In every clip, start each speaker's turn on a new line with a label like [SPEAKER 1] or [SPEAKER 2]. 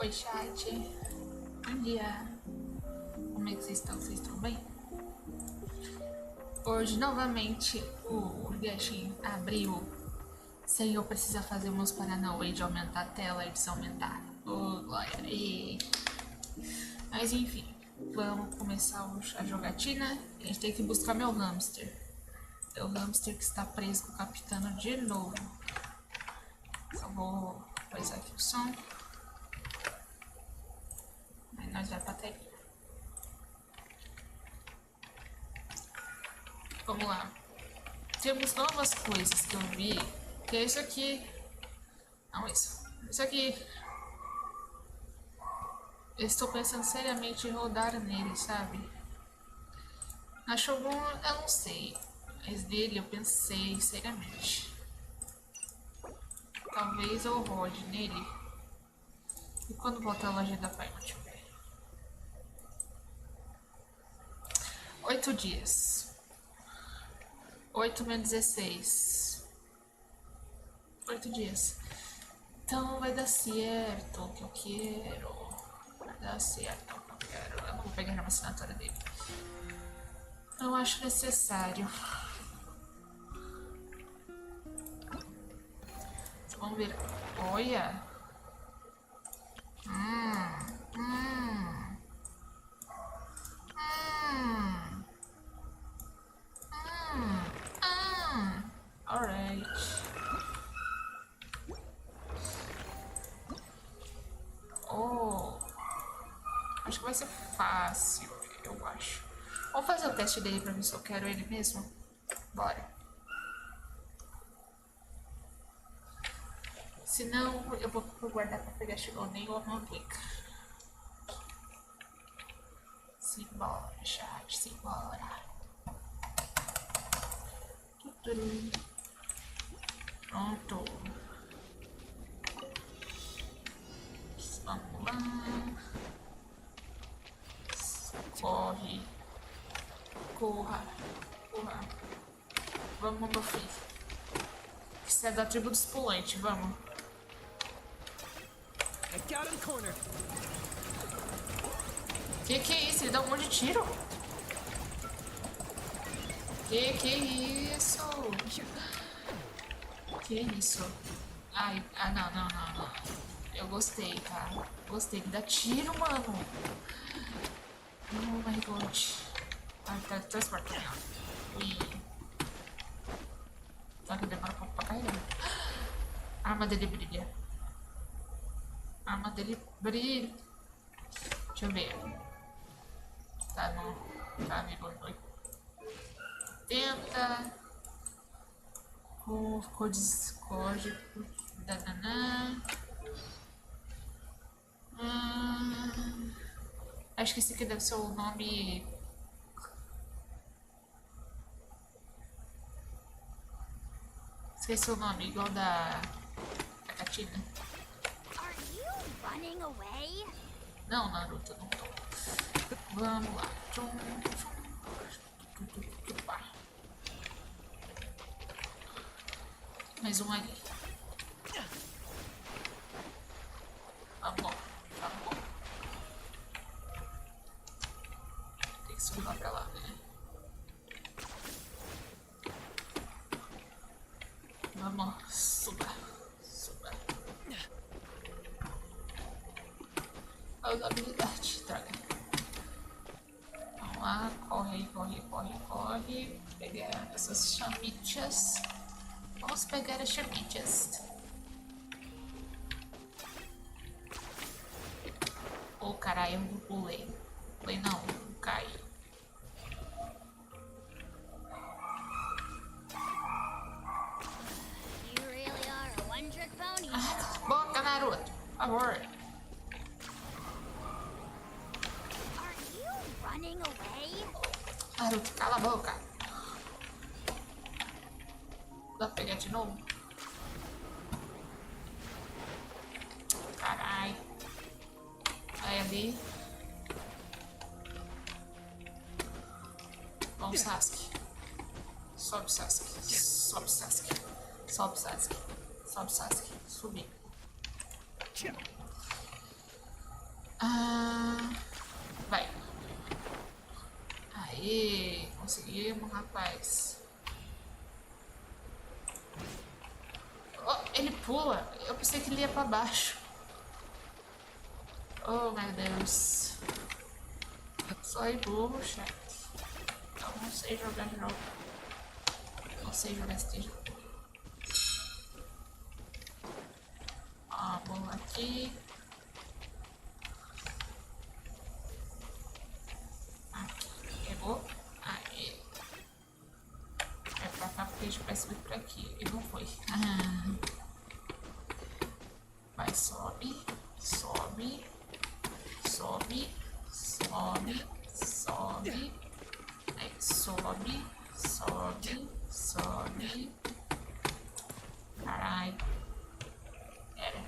[SPEAKER 1] Oi, chat. Bom dia. Como é que vocês estão? Vocês estão bem? Hoje, novamente, o Geshin abriu SEU precisa fazer uns paranauê de aumentar a tela e desaumentar. Oh, glória. Mas enfim, vamos começar a jogatina. A gente tem que buscar meu hamster. Meu hamster que está preso com o capitano de novo. Só vou coisar aqui o som. Aí nós vai pra telinha. Vamos lá. Temos novas coisas que eu vi. Que é isso aqui. Não, isso. Isso aqui. Eu estou pensando seriamente em rodar nele, sabe? Achou bom? Eu não sei. Mas dele eu pensei seriamente. Talvez eu rode nele. E quando voltar a loja da Pai, deixa eu ver. 8 dias. 8 menos 16. 8 dias. Então vai dar certo o que eu quero. Vai dar certo o que eu quero. Eu não vou pegar uma assinatura dele. Não acho necessário. Então, vamos ver. Olha. Alright. Oh. Acho que vai ser fácil, eu acho. Vamos fazer o teste dele pra ver se eu quero ele mesmo? Bora. Se não, eu vou guardar pra pegar nem ou uma clica. Simbora, chat, simbora. Pronto. Vamos lá. Corre. Corra. Corra. Vamos, meu filho. Isso é da tribo dos pulantes, vamos. Que é isso? Ele dá um monte de tiro? Que isso? Que isso? Ai, não. Eu gostei, cara. Gostei. Ele dá tiro, mano. Oh my god. Ai, tá transportando. Ui. Só que demora um pouco pra carregar. A arma dele brilha. A arma dele brilha. Deixa eu ver. Tá no. Tá vivo. 80. Código. Dananã. Acho que esse aqui deve ser o nome. Esqueci o nome, igual da Catina. Não, Naruto, não tô. Vamos lá. Mais um ali. Vamos. Tem que subir lá pra lá, né? Vamos, suba. A habilidade, traga. Vamos lá, corre. Pegar essas chamichas. Vamos pegar as chamichas. Oh, caralho, eu não pulei. Não, cai. Boca, Naruto, por favor. Naruto, cala a boca. Dá pra pegar de novo? Carai. Aí ali. Vamos, Sasuke. Sobe, Sasuke. Subir. Vai. Aê, conseguimos, rapaz. Ele pula. Eu pensei que ele ia pra baixo. Oh, meu Deus. Sou burro, chat. Eu não sei jogar de novo. Não sei jogar esse jogo. Ó, vamos aqui. Aqui, pegou. Aí. É pra cá porque a gente vai subir por aqui. E não foi. Vai, sobe. Sobe. Sobe. Sobe. Sobe. Aí, sobe. Sobe. Sobe. Caralho. Pera.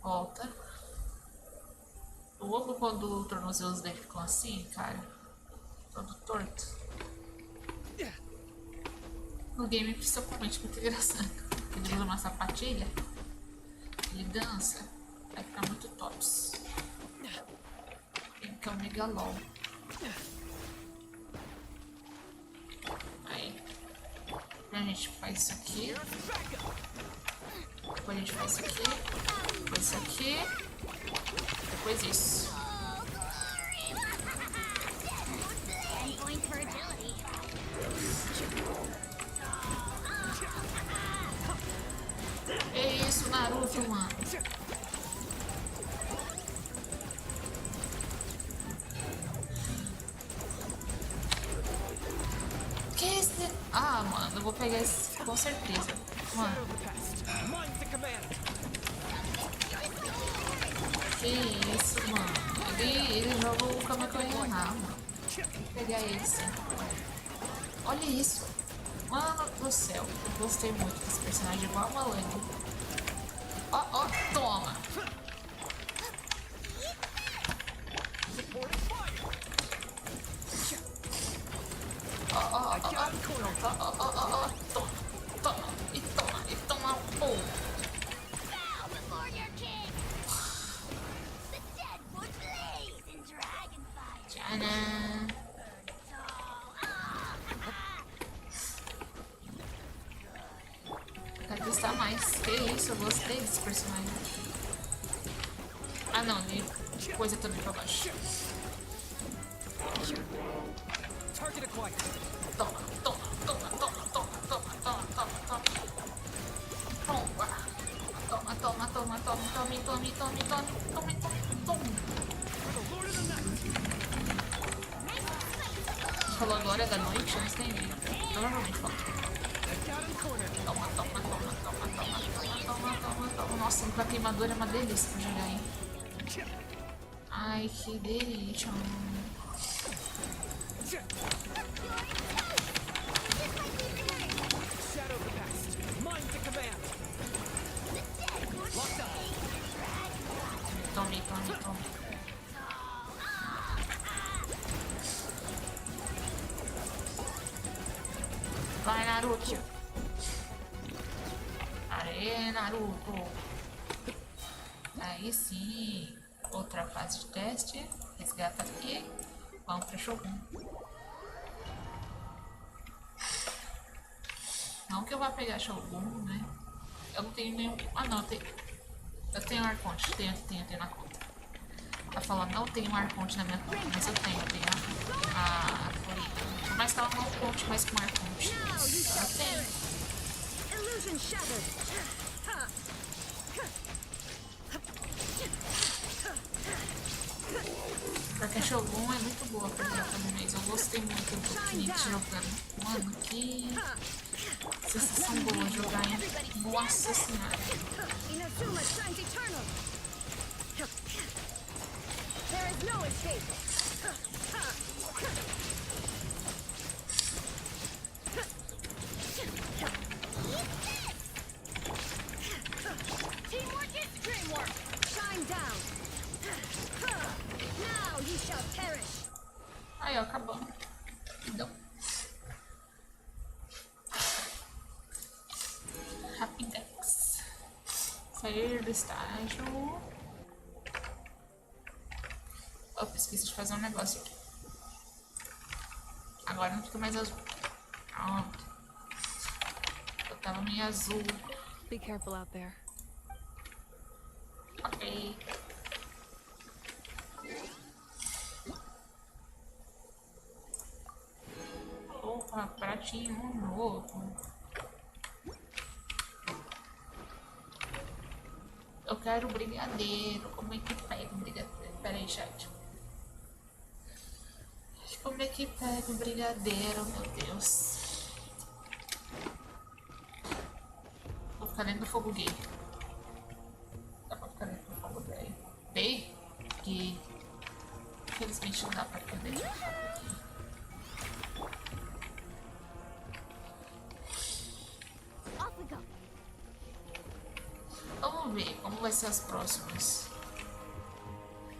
[SPEAKER 1] Volta. Eu amo quando o tornozelo dele ficam assim, cara. Todo torto. No game principalmente muito engraçado. Ele usa uma sapatilha. Ele dança. Vai ficar muito tops. Tem que é um megalol. Aí. A gente faz isso aqui. Depois a gente faz isso aqui. Depois isso aqui. Depois isso. É isso, Naruto, mano. Que esse... Ah, mano, eu vou pegar esse com certeza. Mano. Que isso, mano. Ele joga o Kamehameha, mano. Vou pegar esse. Olha isso. Mano do céu. Eu gostei muito desse personagem, igual a Malango. Ó, ó, toma. Ó, ó, ó, ó, toma, toma, e toma um pouco. Tcharam. Quero testar mais. Que isso, eu gostei desse personagem. Ah não, tem coisa também pra baixo. Toma, toma, toma, toma, toma, toma, toma, toma, toma. Toma, toma, toma, toma, tome, tome, tome, tome, tome, tome, tome. Falou agora da noite, eu não entendi. Provavelmente falou. Toma, toma, toma, toma, toma, toma, toma, toma, toma. Nossa, pra queimador é uma delícia pra jogar, hein? Ai, que delícia. Tome, tome, tome. Vai, Naruto. Aê, Naruto. Aí sim. Outra fase de teste. Resgata aqui. Vamos pra Shogun. Não que eu vá pegar Shogun, né? Eu não tenho nenhum... Ah, não. Eu tenho Arconte. Tenho na conta. Ela fala, não tenho Arconte na minha conta. Mas eu tenho a favorito. Por mais que ela não conte mais com Arconte. Eu tenho. Porque a Shogun é muito boa pra jogar também, mas eu gostei muito do Kinect jogando. Mano, que sensação boa jogar, hein? Nossa senhora.
[SPEAKER 2] Teamwork is dreamwork. Shine down. Now you shall perish.
[SPEAKER 1] Aí, ó, acabou. Então. Rapidex. Sair do estágio. Opa, esqueci de fazer um negócio aqui. Agora não fica mais azul. Pronto. Tava meio azul.
[SPEAKER 2] Be careful out there.
[SPEAKER 1] Ok. Opa, pratinho novo. Eu quero brigadeiro. Como é que pega um brigadeiro? Pera aí, chat. Como é que pega um brigadeiro, meu Deus? Vou ficar dentro do fogo gay. Dá pra ficar dentro do fogo gay. Gay? Gay. Infelizmente não dá pra ficar dentro do fogo gay. Vamos ver como vai ser as próximas.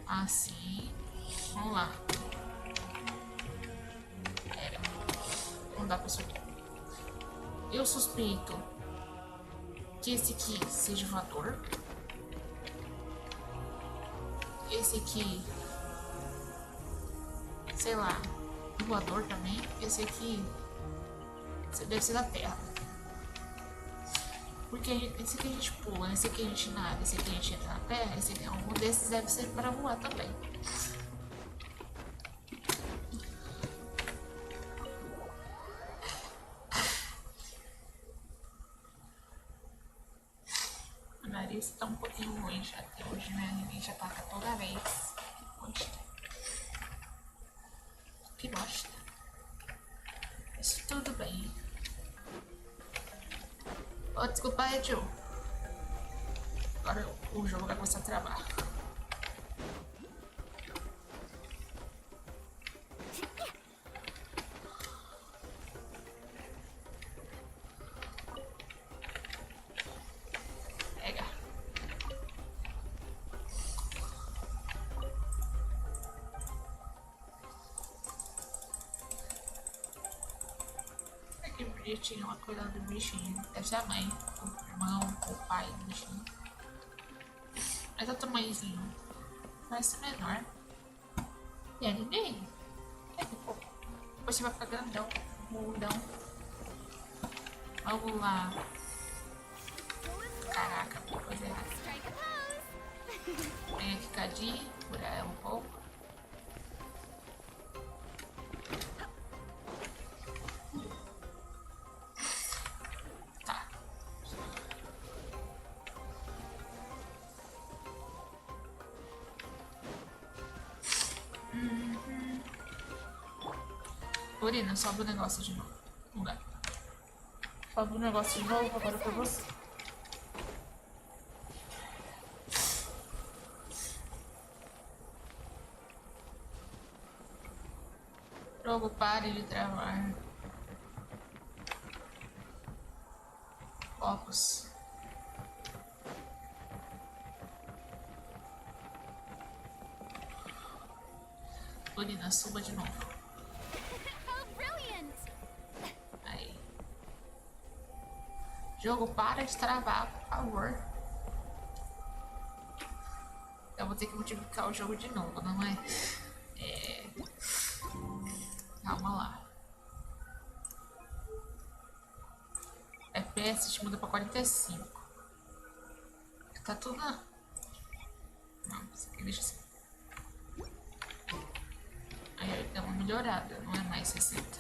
[SPEAKER 1] Assim. Vamos lá. Pera. Não dá pra subir. Eu suspeito que esse aqui seja voador. Esse aqui, sei lá, voador também. Esse aqui deve ser da terra. Porque esse aqui a gente pula, esse aqui a gente nada, esse aqui a gente entra na terra, esse aqui, algum desses deve ser para voar também. O nariz tá um pouquinho ruim já até hoje, né? Ninguém já ataca toda vez. Que bosta. Que bosta. Isso tudo bem. Oh, desculpa, Edil. Agora o jogo vai começar a travar. Pega. É que bonitinho, uma cuidando do bichinho. Deve ser a mãe, o irmão, o pai do bichinho. Mas é o tamanhozinho. Vai ser menor. E é ninguém. É tipo. Depois você vai ficar grandão. Mudão. Vamos lá. Caraca, coisa errada. Vem aqui, cadinho. Furar ela um pouco. Tá. Urina, sobe o negócio de novo. Não dá. Sobe o negócio de novo agora pra você. Jogo, pare de travar. Focos. Urina, suba de novo. Aí. Jogo, para de travar, por favor. Eu vou ter que multiplicar o jogo de novo, não é? Calma lá. FPS a gente muda pra 45. Tá tudo na... Não, isso aqui deixa assim. Aí dá uma melhorada, não é mais 60.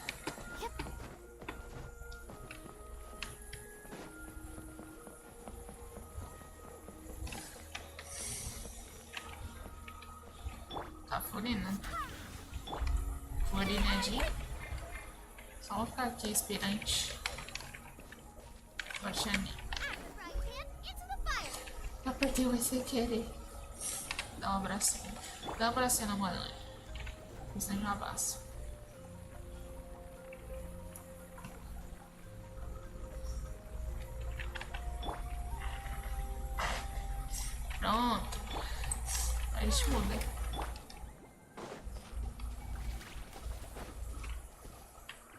[SPEAKER 1] Tá, Florina. Florinadinha. Só vou ficar aqui esperante. Baixaninho. Apertei o sem querer. Dá um abracinho. Dá um abracinho na moranha. Isso nem um abraço. Pronto. Aí a gente muda.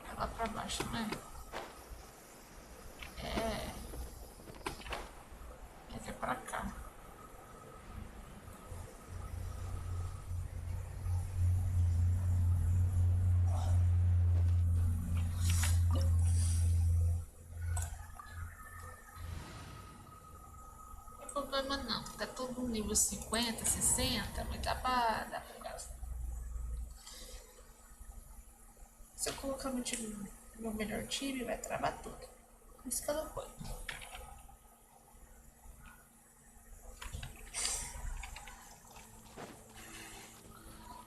[SPEAKER 1] É lá pra baixo, né? É. É pra cá. problema não. Tá todo no nível 50, 60, mas dá pra gastar. Se eu colocar meu melhor time, vai travar tudo. Por isso que eu não ponho.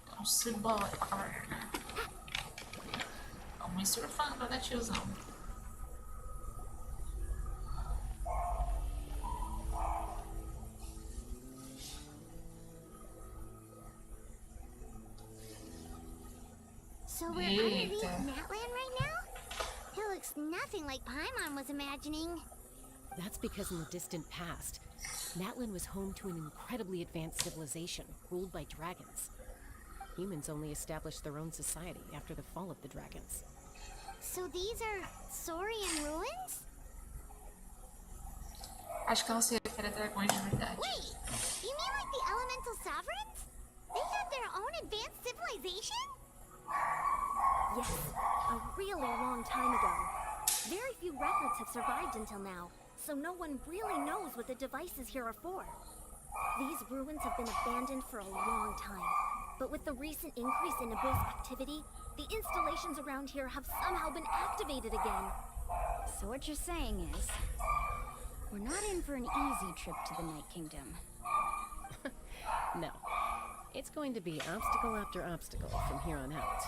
[SPEAKER 1] Vamos embora. Vamos surfando, né, tiozão?
[SPEAKER 3] So we're underneath Natland right now? It looks nothing like Paimon was imagining.
[SPEAKER 4] That's because in the distant past, Natland was home to an incredibly advanced civilization ruled by dragons. Humans only established their own society after the fall of the dragons.
[SPEAKER 3] So these are Saurian ruins?
[SPEAKER 1] Acho que ela se refere a dragões de verdade.
[SPEAKER 3] Wait, you mean like the elemental sovereigns? They had their own advanced civilization?
[SPEAKER 5] Yes, a really long time ago. Very few records have survived until now, so no one really knows what the devices here are for. These ruins have been abandoned for a long time, but with the recent increase in abyss activity, the installations around here have somehow been activated again.
[SPEAKER 6] So what you're saying is, we're not in for an easy trip to the Night Kingdom.
[SPEAKER 4] No. It's going to be obstacle after obstacle from here on out.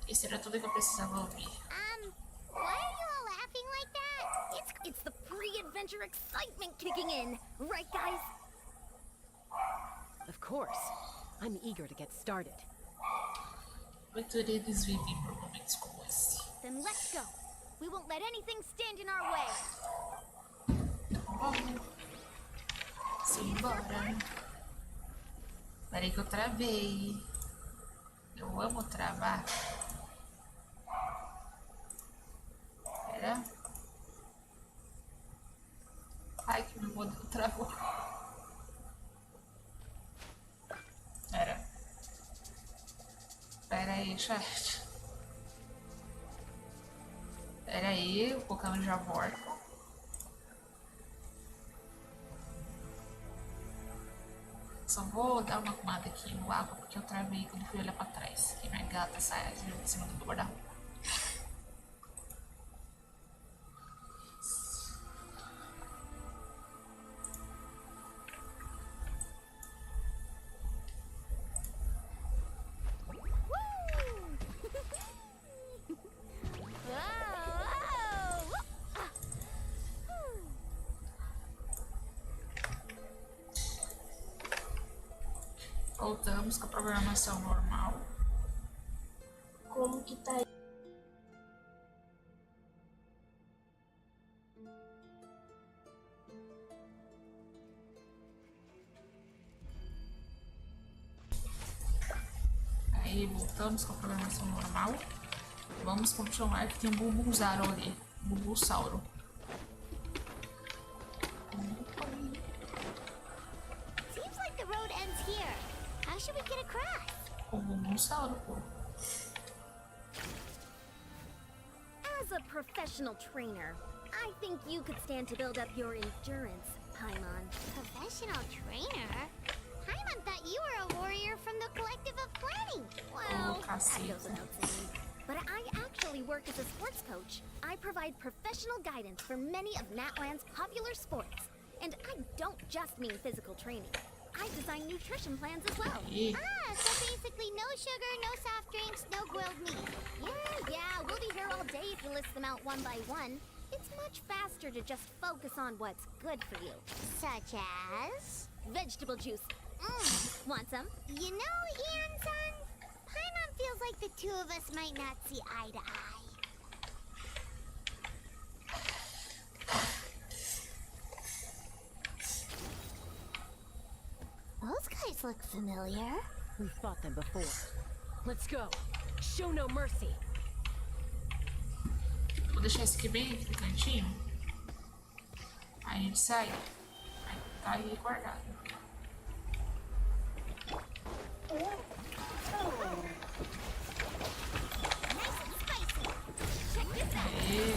[SPEAKER 1] Isso era tudo que eu precisava ouvir.
[SPEAKER 3] Why are you all laughing like that?
[SPEAKER 5] It's the pre-adventure excitement kicking in, right guys?
[SPEAKER 4] Of course. I'm eager to get started.
[SPEAKER 1] Aventureiros vivem por momentos como esse.
[SPEAKER 5] Then let's go. We won't let anything stand in our way.
[SPEAKER 1] Vamos. Simbora. Peraí que eu travei. Eu amo travar. Pera. Ai, que meu modelo travou. Pera aí, chat. Pera aí, o Pokémon já volta. Só vou dar uma arrumada aqui no água porque eu travei quando fui olhar pra trás. Que minha gata sai de cima do guarda-roupa. Voltamos com a programação normal.
[SPEAKER 7] Como que tá aí?
[SPEAKER 1] Aí voltamos com a programação normal. Vamos continuar que tem um Bulbusauro ali. Bulbusauro.
[SPEAKER 3] Seems like the road ends here. How should we get across?
[SPEAKER 1] O Bulbusauro, pô.
[SPEAKER 5] As a professional trainer, I think you could stand to build up your endurance, Paimon.
[SPEAKER 3] Professional trainer? Paimon thought you were a warrior from the Collective of Planning.
[SPEAKER 5] Well, that
[SPEAKER 1] cacete.
[SPEAKER 5] goes without saying. But I actually work as a sports coach. I provide professional guidance for many of Natland's popular sports. And I don't just mean physical training. I design nutrition plans as well.
[SPEAKER 1] Ih,
[SPEAKER 3] So basically no sugar, no soft drinks, no grilled meat.
[SPEAKER 5] Yeah, we'll be here all day if you list them out one by one. It's much faster to just focus on what's good for you.
[SPEAKER 3] Such as?
[SPEAKER 5] Vegetable juice. Want some?
[SPEAKER 3] You know, Ian-san, Paimon feels like the two of us might not see eye to eye. Those guys look familiar.
[SPEAKER 4] We've fought them before. Let's go. Show no mercy.
[SPEAKER 1] vou deixar esse aqui bem aqui no cantinho. Aí a gente sai. Aí tá aí guardado. Aê.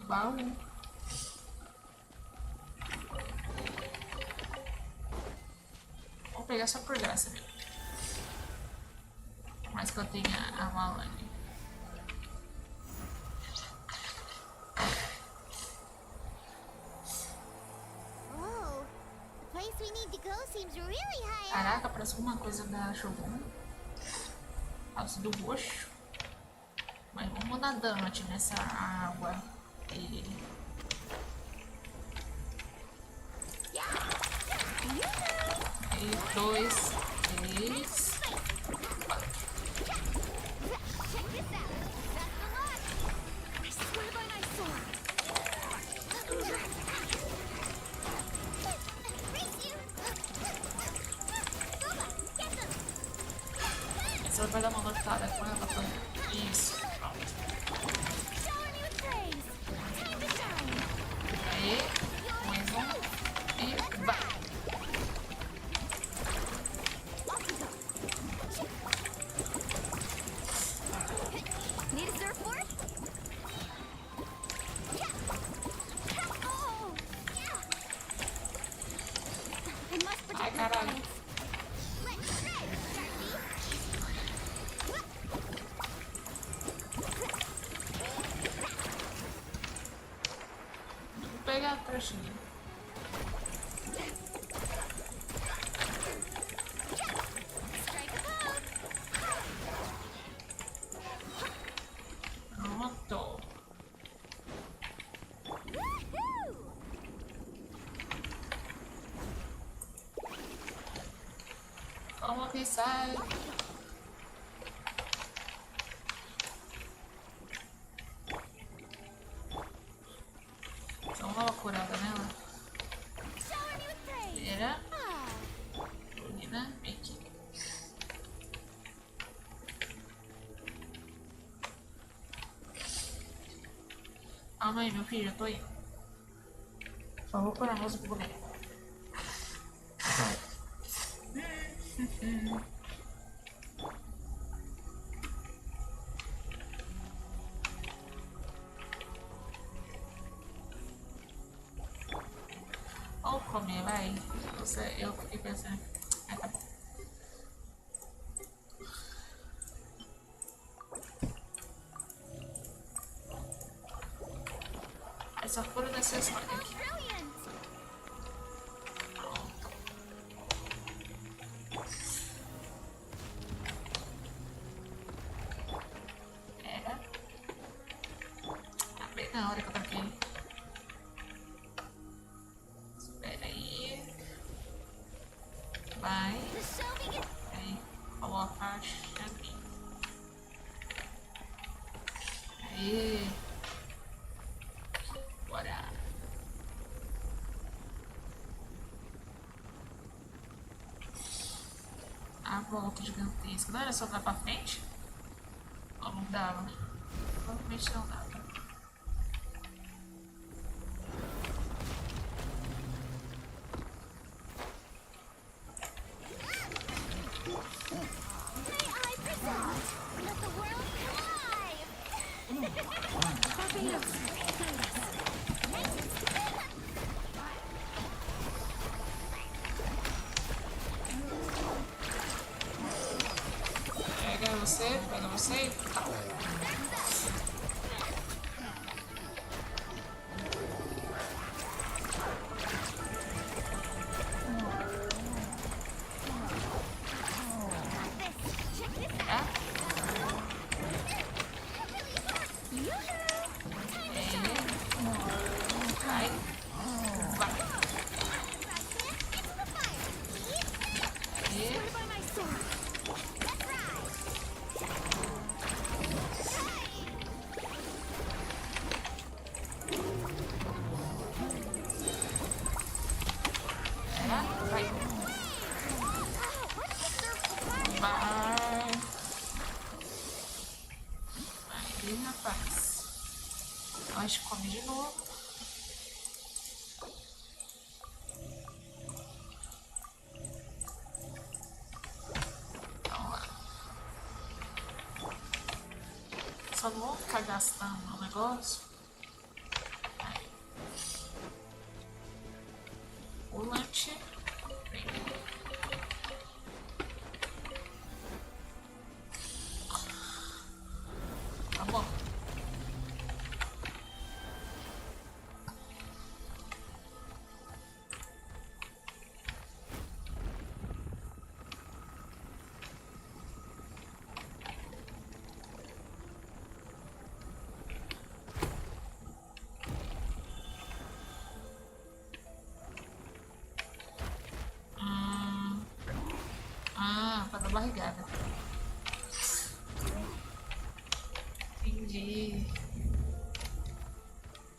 [SPEAKER 1] baú. Vou pegar só por graça mesmo. Mais que eu tenha a Malane.
[SPEAKER 3] Oh, the place we need to go seems really high up.
[SPEAKER 1] Caraca, parece alguma coisa da Shogun. Alça do roxo. Mas vamos nadando aqui nessa água. E 2, 3, 4.
[SPEAKER 3] Check this out. That's the lot.
[SPEAKER 5] I swear by my sword.
[SPEAKER 3] Race you. Boba, get them.
[SPEAKER 1] Você vai dar uma notada com ela. Isso. Pronto.
[SPEAKER 5] Shower me with praise. Time to shine.
[SPEAKER 1] Aí. Mais um. E vai.
[SPEAKER 5] Need a surfboard? Oh, yeah. I must
[SPEAKER 1] Ai,
[SPEAKER 5] protect my
[SPEAKER 1] caralho.
[SPEAKER 5] clients.
[SPEAKER 3] Let's shred,
[SPEAKER 1] Vou pegar a trouxinha.
[SPEAKER 3] strike a pose.
[SPEAKER 1] Pronto.
[SPEAKER 3] Woohoo!
[SPEAKER 1] Como que sai? Dá uma curada nela.
[SPEAKER 3] Shower me with praise.
[SPEAKER 1] Primeira.
[SPEAKER 3] Ah,
[SPEAKER 1] Menina, aqui. Calma aí, meu filho, eu tô indo. Só vou pôr a música pro boneco. Vamos comer, vai. Eu fiquei pensando. Ah, tá bom. É só pura necessidade aqui.
[SPEAKER 3] brilliant.
[SPEAKER 1] Pronto. Pega. Ah, bem na hora que eu taquei. Espera aí. Vai.
[SPEAKER 3] The show begins.
[SPEAKER 1] Aí. Coloca a chavinha. Aí. Bora. A volta gigantesca. Não era só dar pra frente? Ou não dava? Provavelmente não dava.
[SPEAKER 3] May I present? Let the world come alive.
[SPEAKER 5] Barbados.
[SPEAKER 1] Pega você e tal. Tá? Vai. Vai. E
[SPEAKER 5] By my sword.
[SPEAKER 1] vai. Vai. Vai, rapaz. Nós come de novo. Vamos lá. Só não vou ficar gastando o negócio. O lanche. Tá bom. Pra dar barrigada. Entendi.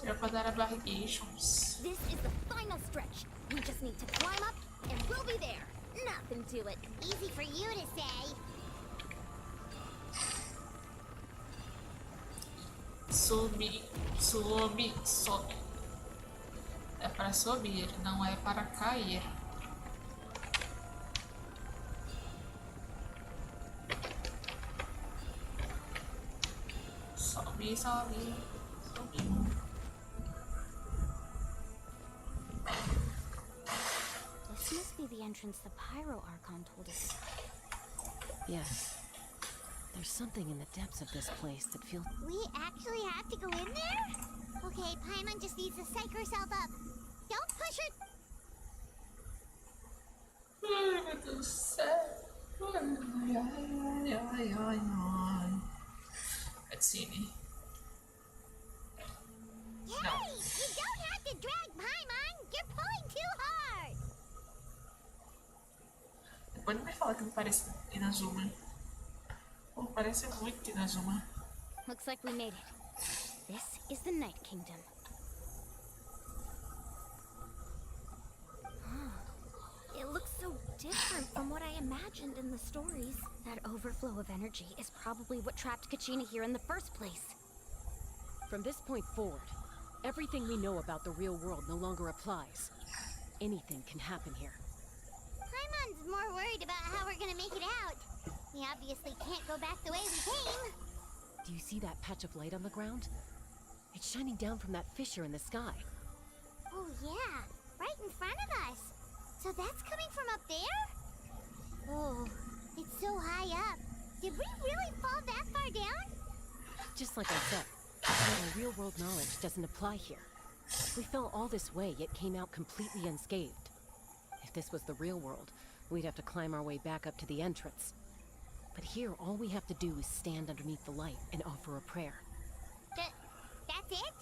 [SPEAKER 1] Era pra dar a barriguations.
[SPEAKER 5] This is the final stretch. We just need to climb up and we'll be there. Nothing to it.
[SPEAKER 3] Easy for you to say.
[SPEAKER 1] Sobe. É para subir, não é para cair. Sobe.
[SPEAKER 6] This must be the entrance the Pyro Archon told us about.
[SPEAKER 4] Yes. There's something in the depths of this place that feels...
[SPEAKER 3] We actually have to go in there? Okay, Paimon just needs to psych herself up. Don't push her.
[SPEAKER 1] Ai, meu Deus do céu. Ai. Cutscene.
[SPEAKER 3] Yay! You don't have to drag Paimon. You're pulling too hard.
[SPEAKER 1] Depois não me fala que não parece Inazuma. Pô, parece muito Inazuma.
[SPEAKER 6] Looks like we made it. This is the Night Kingdom.
[SPEAKER 5] It looks so different from what I imagined in the stories.
[SPEAKER 6] That overflow of energy is probably what trapped Kachina here in the first place.
[SPEAKER 4] From this point forward, everything we know about the real world no longer applies. Anything can happen here.
[SPEAKER 3] Paimon's more worried about how we're gonna make it out. We obviously can't go back the way we came.
[SPEAKER 4] Do you see that patch of light on the ground? It's shining down from that fissure in the sky.
[SPEAKER 3] Oh yeah, right in front of us. So that's coming from up there? Oh, it's so high up. Did we really fall that far down?
[SPEAKER 4] Just like I said, our real-world knowledge doesn't apply here. We fell all this way, yet came out completely unscathed. If this was the real world, we'd have to climb our way back up to the entrance. But here, all we have to do is stand underneath the light and offer a prayer.
[SPEAKER 3] That's it?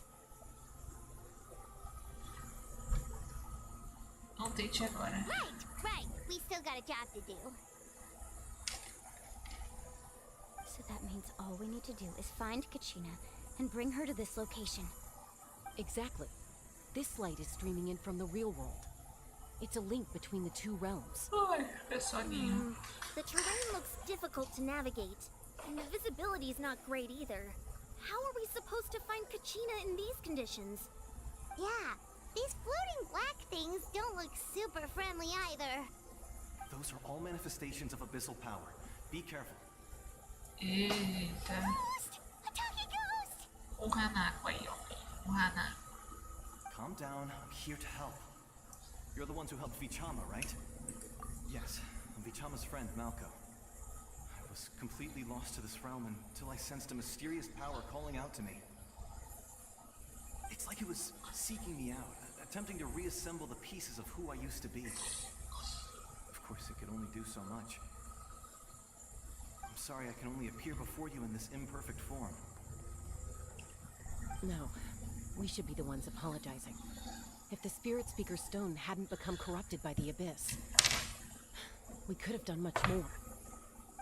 [SPEAKER 1] Não tente agora.
[SPEAKER 3] Right. We still got a job to do.
[SPEAKER 6] So that means all we need to do is find Kachina and bring her to this location.
[SPEAKER 4] Exactly. This light is streaming in from the real world. It's a link between the two realms.
[SPEAKER 1] Ai, pessoalinho.
[SPEAKER 5] The terrain looks difficult to navigate, and the visibility is not great either. How are we supposed to find Kachina in these conditions?
[SPEAKER 3] Yeah, these floating black things don't look super friendly either.
[SPEAKER 7] Those are all manifestations of abyssal power. Be careful.
[SPEAKER 1] Eita.
[SPEAKER 3] Ghost! A talking ghost!
[SPEAKER 1] Hanaco aí, ó. Hanaco.
[SPEAKER 7] Calm down. I'm here to help. You're the ones who helped Vichama, right? Yes, I'm Vichama's friend, Malco. I was completely lost to this realm until I sensed a mysterious power calling out to me. It's like it was seeking me out, attempting to reassemble the pieces of who I used to be. Of course, it could only do so much. I'm sorry I can only appear before you in this imperfect form.
[SPEAKER 4] No, we should be the ones apologizing. If the Spirit Speaker's stone hadn't become corrupted by the abyss, we could have done much more.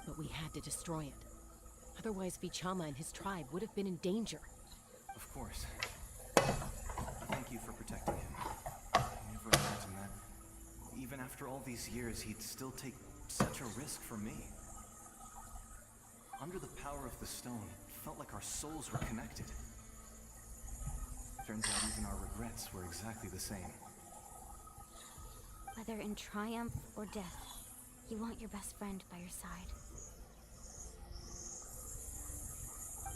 [SPEAKER 4] But we had to destroy it. Otherwise, Vichama and his tribe would have been in danger.
[SPEAKER 7] Of course. Thank you for protecting him. I never imagined that. Even after all these years, he'd still take such a risk for me. Under the power of the stone, it felt like our souls were connected. Turns out even our regrets were exactly the same.
[SPEAKER 6] Whether in triumph or death, you want your best friend by your side.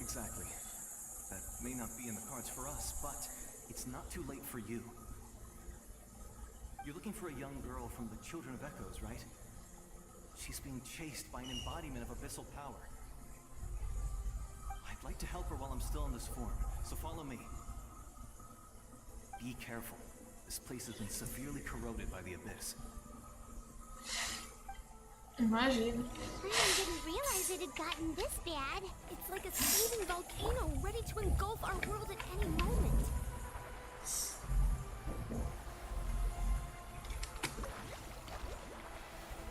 [SPEAKER 7] Exactly. That may not be in the cards for us, but it's not too late for you. You're looking for a young girl from the Children of Echoes, right? She's being chased by an embodiment of abyssal power. I'd like to help her while I'm still in this form, so follow me. Be careful. This place has been severely corroded by the abyss.
[SPEAKER 1] Imagina.
[SPEAKER 3] I didn't realize it had gotten this bad.
[SPEAKER 5] It's like a seething volcano ready to engulf our world at any moment.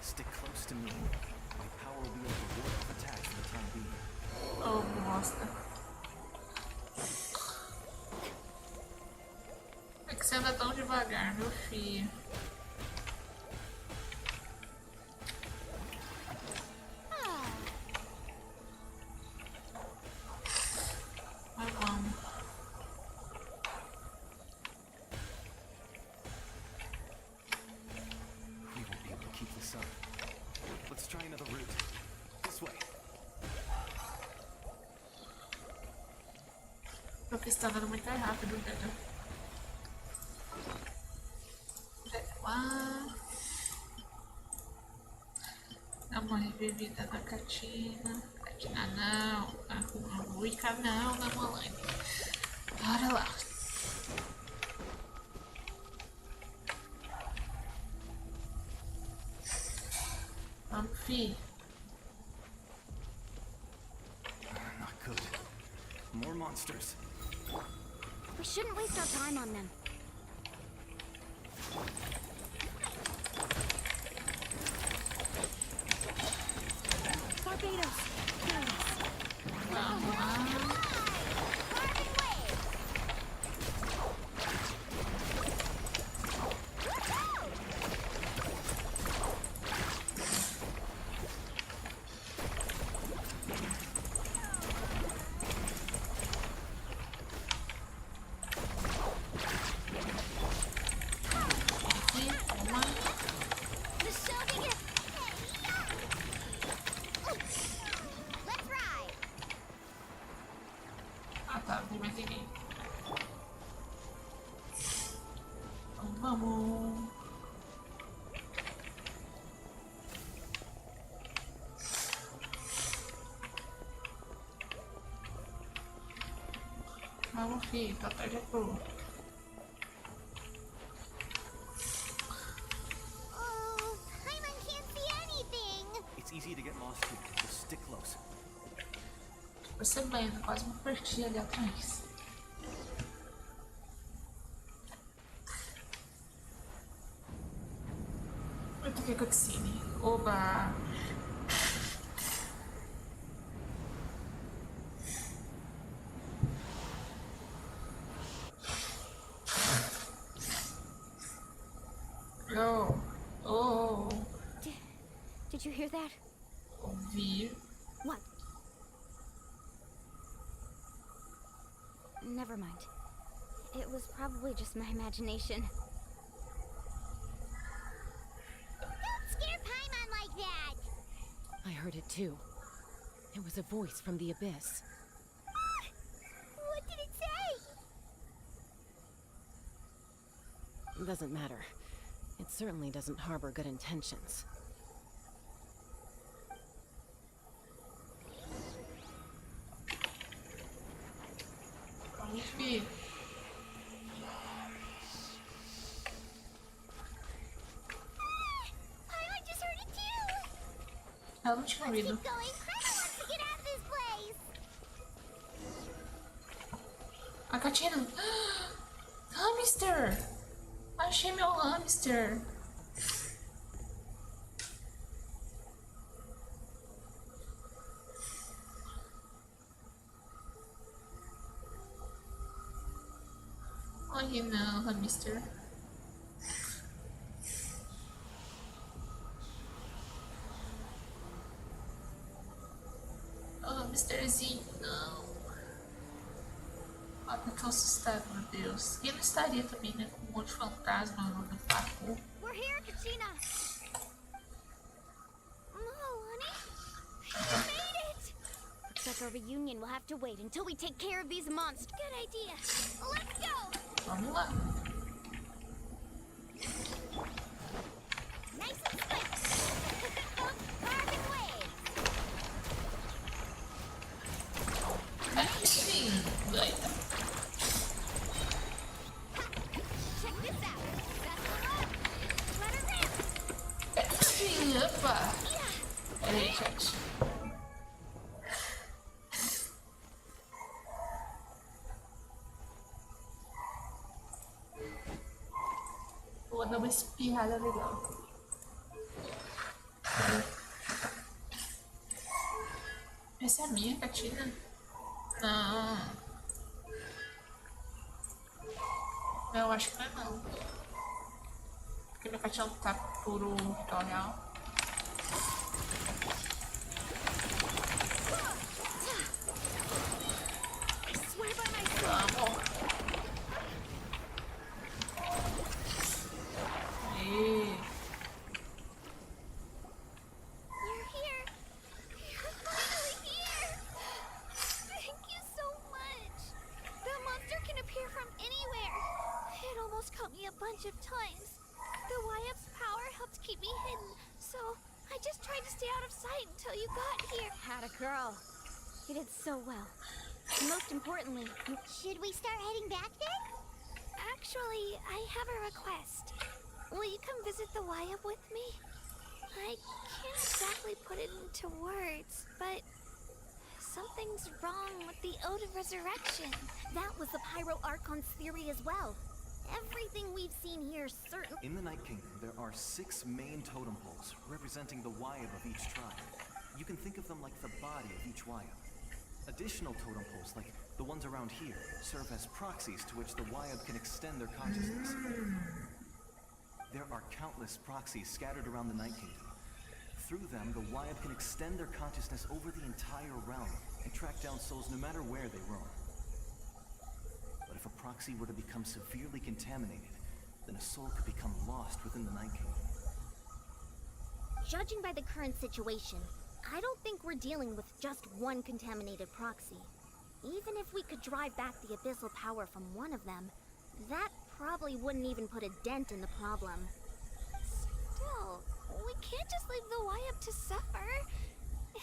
[SPEAKER 7] Stick close to me. My power will be able to ward off attacks for the time being.
[SPEAKER 1] Oh, bosta. É que você anda tão devagar, meu filho. Mas vamos.
[SPEAKER 7] We won't be able to keep this up. Let's try another route. This way.
[SPEAKER 1] Porque está andando muito rápido, velho. Lá. Dá uma revivida na Catina. Catina não. A Ruica não, na Molane. Bora lá. Vamos, fi.
[SPEAKER 7] Not good. More monsters.
[SPEAKER 5] We shouldn't waste our time on them. Barbados!
[SPEAKER 1] Vamos lá. Ah, tá, não mais ninguém. Então vamos. Vamos, filho, tá tarde é pro.
[SPEAKER 3] Oh, Paimon can't see anything.
[SPEAKER 7] It's easy to get lost here. Just stick close.
[SPEAKER 1] Percebendo, quase me perdi ali atrás. Muito que cutscene. Oba! Oh! Oh!
[SPEAKER 5] Did you hear that?
[SPEAKER 1] Ouvir.
[SPEAKER 5] What? Never mind. It was probably just my imagination.
[SPEAKER 3] Don't scare Paimon like that.
[SPEAKER 4] I heard it too. It was a voice from the abyss.
[SPEAKER 3] What did it say?
[SPEAKER 4] It doesn't matter. It certainly doesn't harbor good intentions.
[SPEAKER 1] Vamos, filho.
[SPEAKER 3] Paimon just heard it too.
[SPEAKER 1] Ela não tinha ouvido.
[SPEAKER 3] Keep going. Paimon wants to get out of this place.
[SPEAKER 1] A Catina. Hamster! Achei meu hamster. Olha não, hamster. Oh, hamsterzinho, não. Ah, tá tão assustado, meu Deus. E não estaria também, né? Com um monte de fantasma no papo.
[SPEAKER 5] We're here, Katrina!
[SPEAKER 3] No, honey.
[SPEAKER 5] We made it! Looks like our reunion will have to wait until we take care of these monsters. Good idea. Let's go!
[SPEAKER 1] Vamos lá.
[SPEAKER 3] Nice and swift. Carving waves.
[SPEAKER 1] Sim, doida.
[SPEAKER 3] Check this out. Let her rip.
[SPEAKER 1] Sim, opa. Pera aí, chat. Vou dar uma espirrada legal. Essa é a minha catina? Não. Eu acho que não é não. Porque minha catina tá puro tutorial. Vamos. E...
[SPEAKER 3] You're here. You're finally here. Thank you so much. The monster can appear from anywhere. It almost caught me a bunch of times. The YF's power helped keep me hidden, so I just tried to stay out of sight until you got here.
[SPEAKER 5] Had a girl. You did so well. Most importantly,
[SPEAKER 3] Should we start heading back then?
[SPEAKER 5] actually, I have a request. Will you come visit the YF with me? I can't exactly put it into words, but something's wrong with the Ode of Resurrection. That was the Pyro Archon's theory as well. Everything we've seen here certainly...
[SPEAKER 7] In the Night Kingdom, there are 6 main totem poles representing the Wyab of each tribe. You can think of them like the body of each Wyab. Additional totem poles, like the ones around here, serve as proxies to which the Wyab can extend their consciousness. There are countless proxies scattered around the Night Kingdom. Through them, the Wyab can extend their consciousness over the entire realm and track down souls no matter where they roam. But if a proxy were to become severely contaminated, then a soul could become lost within the Night Kingdom.
[SPEAKER 5] Judging by the current situation, I don't think we're dealing with just one contaminated proxy. Even if we could drive back the abyssal power from one of them, that probably wouldn't even put a dent in the problem.
[SPEAKER 3] Still, we can't just leave the YF to suffer.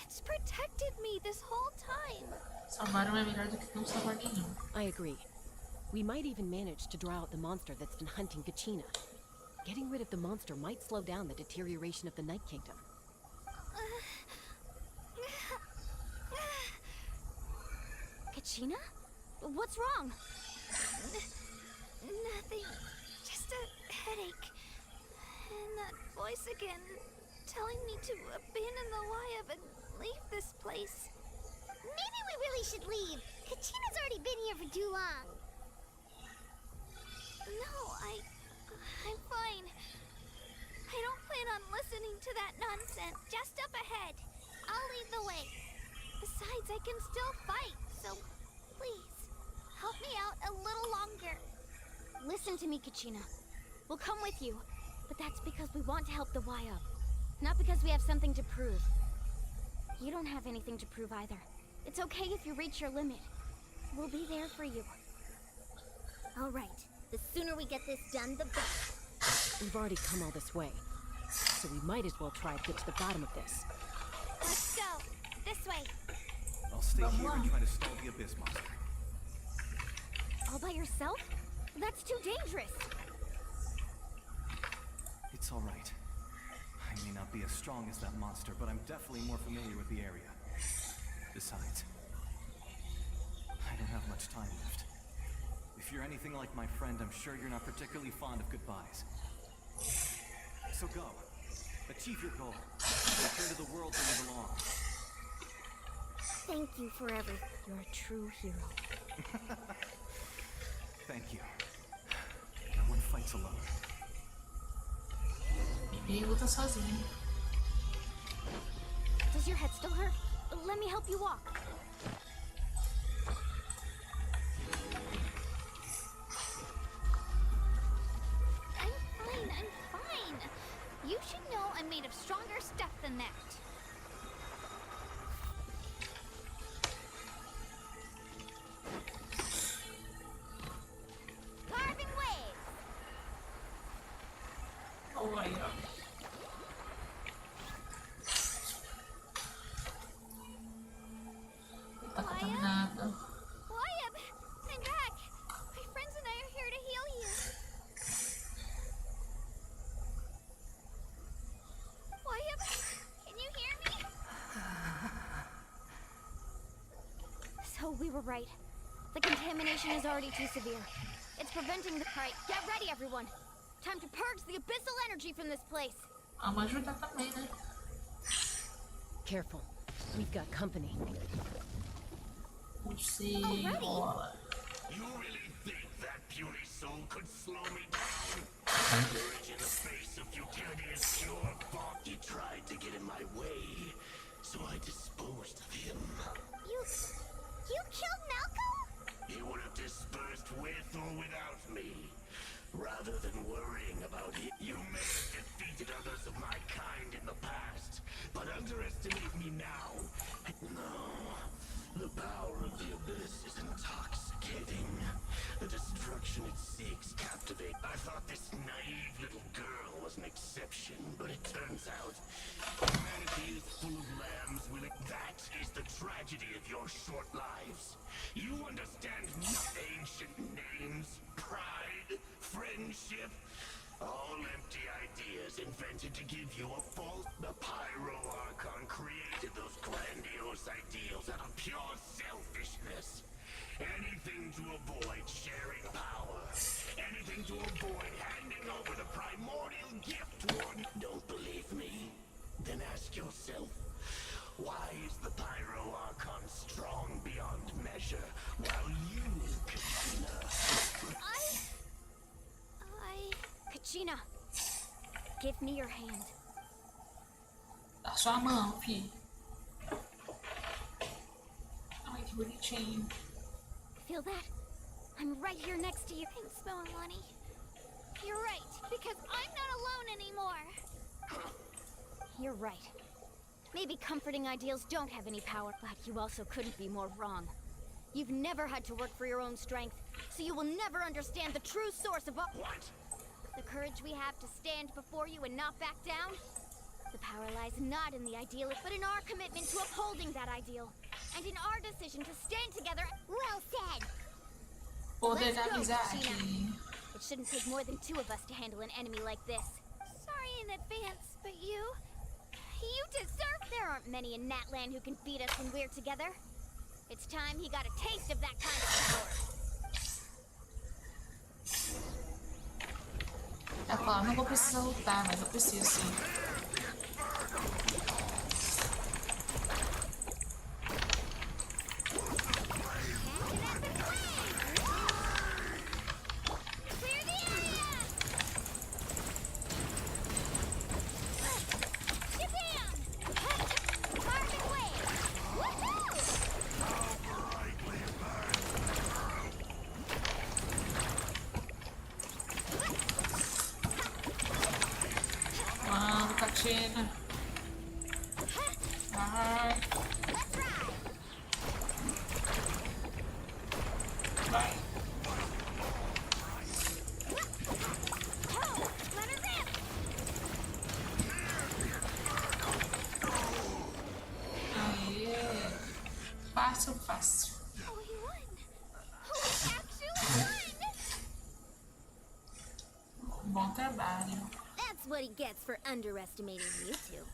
[SPEAKER 3] It's protected me this whole time.
[SPEAKER 1] Salvar um é melhor do que não salvar nenhum.
[SPEAKER 4] I agree. We might even manage to draw out the monster that's been hunting Kachina. Getting rid of the monster might slow down the deterioration of the Night Kingdom.
[SPEAKER 5] Kachina? What's wrong?
[SPEAKER 3] Nothing. Just a headache. And that voice again, telling me to abandon the YF and leave this place. Maybe we really should leave. Kachina's already been here for too long. No, I'm fine. I don't plan on listening to that nonsense. Just up ahead. I'll lead the way. Besides, I can still fight, so please, help me out a little longer.
[SPEAKER 5] Listen to me, Kachina. We'll come with you, but that's because we want to help the YF, not because we have something to prove. You don't have anything to prove either. It's okay if you reach your limit. We'll be there for you.
[SPEAKER 3] All right. The sooner we get this done, the better.
[SPEAKER 4] We've already come all this way, so we might as well try to get to the bottom of this.
[SPEAKER 3] Let's go. This way.
[SPEAKER 7] I'll stay here and try to stall the Abyss monster.
[SPEAKER 5] All by yourself? That's too dangerous.
[SPEAKER 7] It's all right. I may not be as strong as that monster, but I'm definitely more familiar with the area. Besides, I don't have much time left. If you're anything like my friend, I'm sure you're not particularly fond of goodbyes. So go. Achieve your goal. Return to the world where you belong.
[SPEAKER 5] Thank you for everything. You're a true hero.
[SPEAKER 7] Thank you. No one fights alone.
[SPEAKER 1] Ninguém luta sozinho.
[SPEAKER 5] Does your head still hurt? Let me help you walk.
[SPEAKER 3] I'm fine. You should know I'm made of stronger stuff than that. Carving waves.
[SPEAKER 1] Pô, aí, ó. Tá contaminado.
[SPEAKER 3] Wyatt, I'm back. My friends and I are here to heal you. Wyatt, can you hear me?
[SPEAKER 5] So we were right. The contamination is already too severe. It's preventing the... Alright, get ready, everyone. Time to purge the abyssal energy from this place.
[SPEAKER 1] Vamos ajudar também, né?
[SPEAKER 4] Careful. We've got company.
[SPEAKER 1] Se
[SPEAKER 5] Already?
[SPEAKER 1] rola.
[SPEAKER 8] You really think that puny soul could slow me down? Courage in the face of futility is pure fault. He tried to get in my way, so I disposed of him.
[SPEAKER 3] You killed Malcolm?
[SPEAKER 8] He would have dispersed with or without me. Rather than worrying about it, you may have defeated others of my kind in the past, but underestimate me now. No, the power of the abyss is intoxicating. The destruction it seeks captivates. I thought this naive little girl was an exception, but it turns out humanity is full of lambs willing. That is the tragedy of your short lives. You understand ancient names, pride, friendship, all empty ideas invented to give you a false... The Pyro Archon created those grandiose ideals out of pure selfishness. Anything to avoid sharing power. Anything to avoid handing over the primordial gift to one. Don't believe me? Then ask yourself, why is the Pyro Archon strong beyond measure, while you, Katrina...
[SPEAKER 5] Kachina, give me your hand.
[SPEAKER 1] Dá sua mão, fi. Ai, que bonitinho.
[SPEAKER 5] Feel that? I'm right here next to you.
[SPEAKER 3] Thanks, Moalani. You're right, because I'm not alone anymore.
[SPEAKER 5] You're right. Maybe comforting ideals don't have any power, but you also couldn't be more wrong. You've never had to work for your own strength, so you will never understand the true source of all...
[SPEAKER 8] What?
[SPEAKER 5] The courage we have to stand before you and not back down? The power lies not in the ideal, but in our commitment to upholding that ideal. And in our decision to stand together...
[SPEAKER 3] Well said.
[SPEAKER 1] Poder
[SPEAKER 5] Let's
[SPEAKER 1] da
[SPEAKER 5] go,
[SPEAKER 1] amizade.
[SPEAKER 5] Gina. It shouldn't take more than 2 of us to handle an enemy like this.
[SPEAKER 3] Sorry in advance, but you deserve...
[SPEAKER 5] There aren't many in Natland who can beat us when we're together. It's time he got a taste of that kind of power.
[SPEAKER 1] Ela fala, não vou precisar lutar, mas eu preciso sim.
[SPEAKER 3] Clear the area! Japan! Carbon wave! Woohoo!
[SPEAKER 1] Mano, Katina. Vai.
[SPEAKER 3] Let's ride!
[SPEAKER 1] Vai.
[SPEAKER 3] Oh, let her rip!
[SPEAKER 1] Aê. Fácil, fácil.
[SPEAKER 3] Oh, we won! Oh, we actually won!
[SPEAKER 1] Bom trabalho.
[SPEAKER 5] That's what he gets for underestimating you two.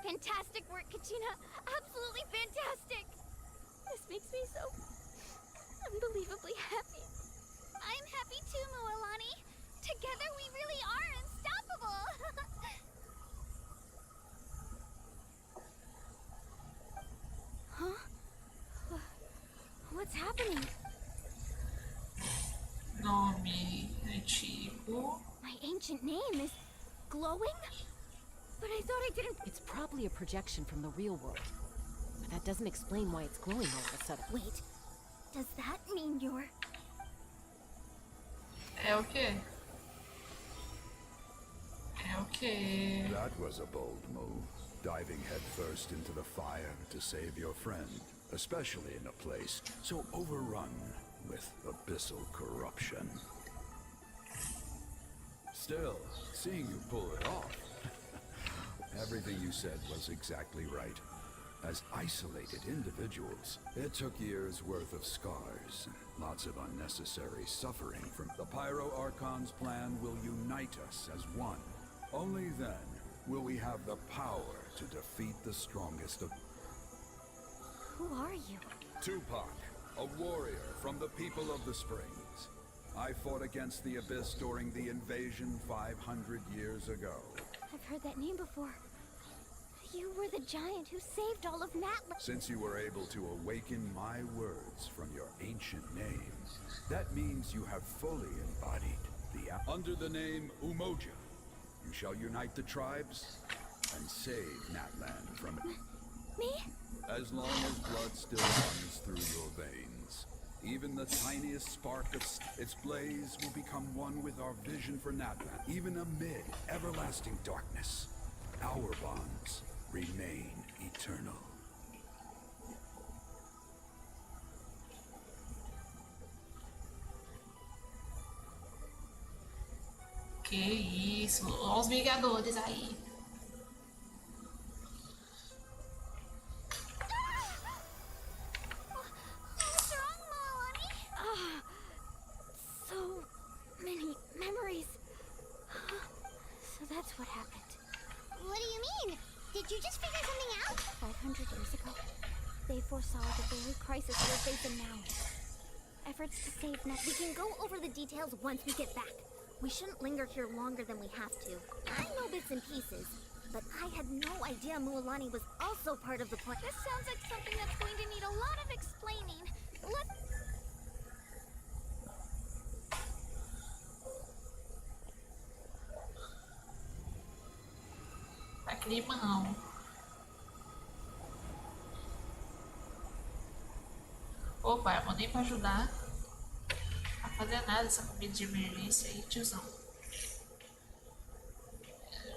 [SPEAKER 5] Fantastic work, Kachina. Absolutely fantastic. This makes me so unbelievably happy.
[SPEAKER 3] I'm happy too, Moalani. Together we really are unstoppable.
[SPEAKER 5] Huh? What's happening?
[SPEAKER 1] Nome antigo.
[SPEAKER 5] My ancient name is glowing? But I thought I didn't...
[SPEAKER 4] It's probably a projection from the real world. But that doesn't explain why it's glowing all of a sudden.
[SPEAKER 5] Wait, does that mean you're...
[SPEAKER 1] É o quê? É o quê?
[SPEAKER 9] That was a bold move, diving headfirst into the fire to save your friend, especially in a place so overrun with abyssal corruption. Still, seeing you pull it off. Everything you said was exactly right. As isolated individuals, it took years' worth of scars, lots of unnecessary suffering from the Pyro Archon's plan will unite us as one. Only then will we have the power to defeat the strongest of...
[SPEAKER 5] Who are you?
[SPEAKER 9] Tupac, a warrior from the people of the Springs. I fought against the Abyss during the invasion 500 years ago.
[SPEAKER 5] I've heard that name before. You were the giant who saved all of Natlan.
[SPEAKER 9] Since you were able to awaken my words from your ancient name, that means you have fully embodied the... Under the name Umoja, you shall unite the tribes and save Natlan from...
[SPEAKER 5] Me?
[SPEAKER 9] As long as blood still runs through your veins, even the tiniest spark of its blaze will become one with our vision for Natlan. Even amid everlasting darkness, our bonds remain eternal.
[SPEAKER 1] Que isso, olha os Vingadores aí.
[SPEAKER 5] What's wrong, Milani? So many memories. So that's what happened.
[SPEAKER 3] What do you mean? Did you just figure something out?
[SPEAKER 5] 500 years ago, they foresaw the very crisis we're facing now. Efforts to save Nat. We can go over the details once we get back. We shouldn't linger here longer than we have to. I know bits and pieces, but I had no idea Mualani was also part of the plan. This sounds like something that's going to need a lot of explaining. Let's...
[SPEAKER 1] Tá climão. Opa, eu vou nem pra ajudar a fazer nada essa comida de emergência aí, tiozão.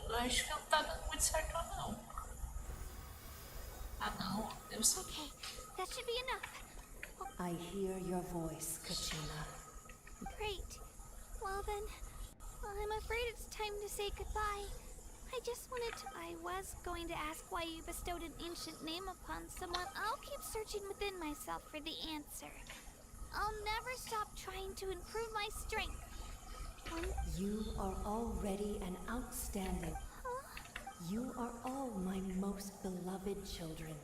[SPEAKER 1] Eu acho que não tá dando muito certo, não. Ah, não. Deu certo.
[SPEAKER 5] Okay, that should be enough.
[SPEAKER 10] I hear your voice, Kachina.
[SPEAKER 5] Great. Well then, I'm afraid it's time to say goodbye. I was going to ask why you bestowed an ancient name upon someone. I'll keep searching within myself for the answer. I'll never stop trying to improve my strength.
[SPEAKER 10] You are already an outstanding. You are all my most beloved children.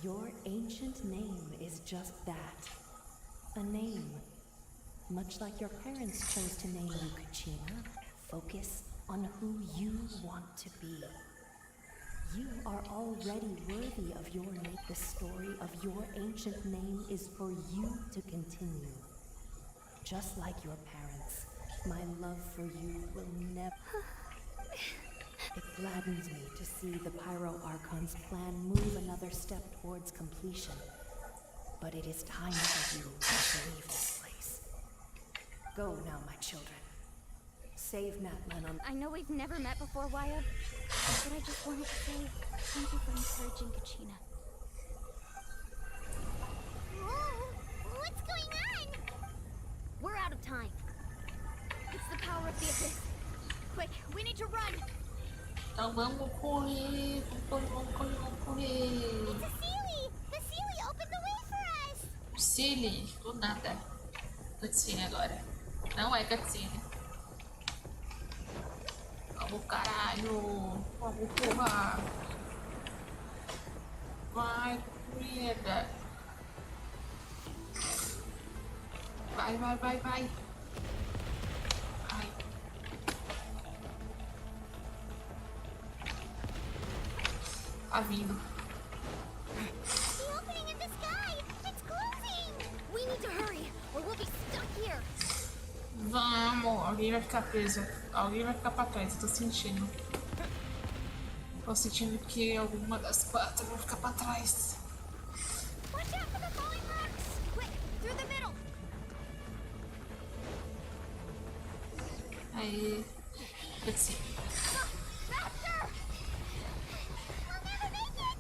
[SPEAKER 10] Your ancient name is just that. A name. Much like your parents chose to name you Kachina. Focus on who you want to be. You are already worthy of your name. The story of your ancient name is for you to continue. Just like your parents, my love for you will never... It gladdens me to see the Pyro Archon's plan move another step towards completion. But it is time for you to leave this place. Go now, my children. Save Natlan on...
[SPEAKER 5] I know we've never met before, Wyatt, but I just wanted to say thank you for encouraging Kachina.
[SPEAKER 3] Whoa! What's going on?
[SPEAKER 5] We're out of time. It's the power of the Abyss. Quick, we need to run!
[SPEAKER 1] Então vamos correr, vamos correr.
[SPEAKER 3] It's a Sealy! The Sealy opened the way for us!
[SPEAKER 1] Silly, do nada. Cutscene agora. Não é cutscene. Vamos, caralho. Vamos, porra. Vai, merda. Vai. Vai. Tá vindo.
[SPEAKER 3] The opening in the sky! It's closing!
[SPEAKER 5] We need to hurry, or we'll be stuck here!
[SPEAKER 1] Vamos, alguém vai ficar preso. Alguém vai ficar pra trás, eu tô sentindo. Tô sentindo que alguma das patas vai ficar pra trás.
[SPEAKER 5] Watch out for the falling rocks! Quick, through the middle!
[SPEAKER 1] Aí, cutscene.
[SPEAKER 3] Faster! We'll never make it!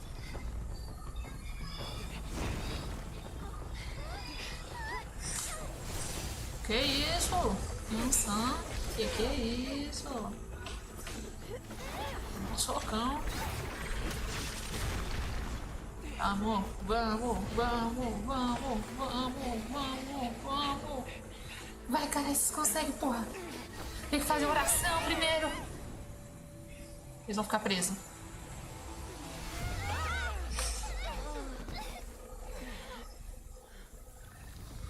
[SPEAKER 1] Que isso? Nossa. Que é isso? Um socão. Vamos, vamos, vamos, vamos, vamos, vamos, vamos. Vai, cara, vocês conseguem, porra. Tem que fazer oração primeiro. Eles vão ficar presos.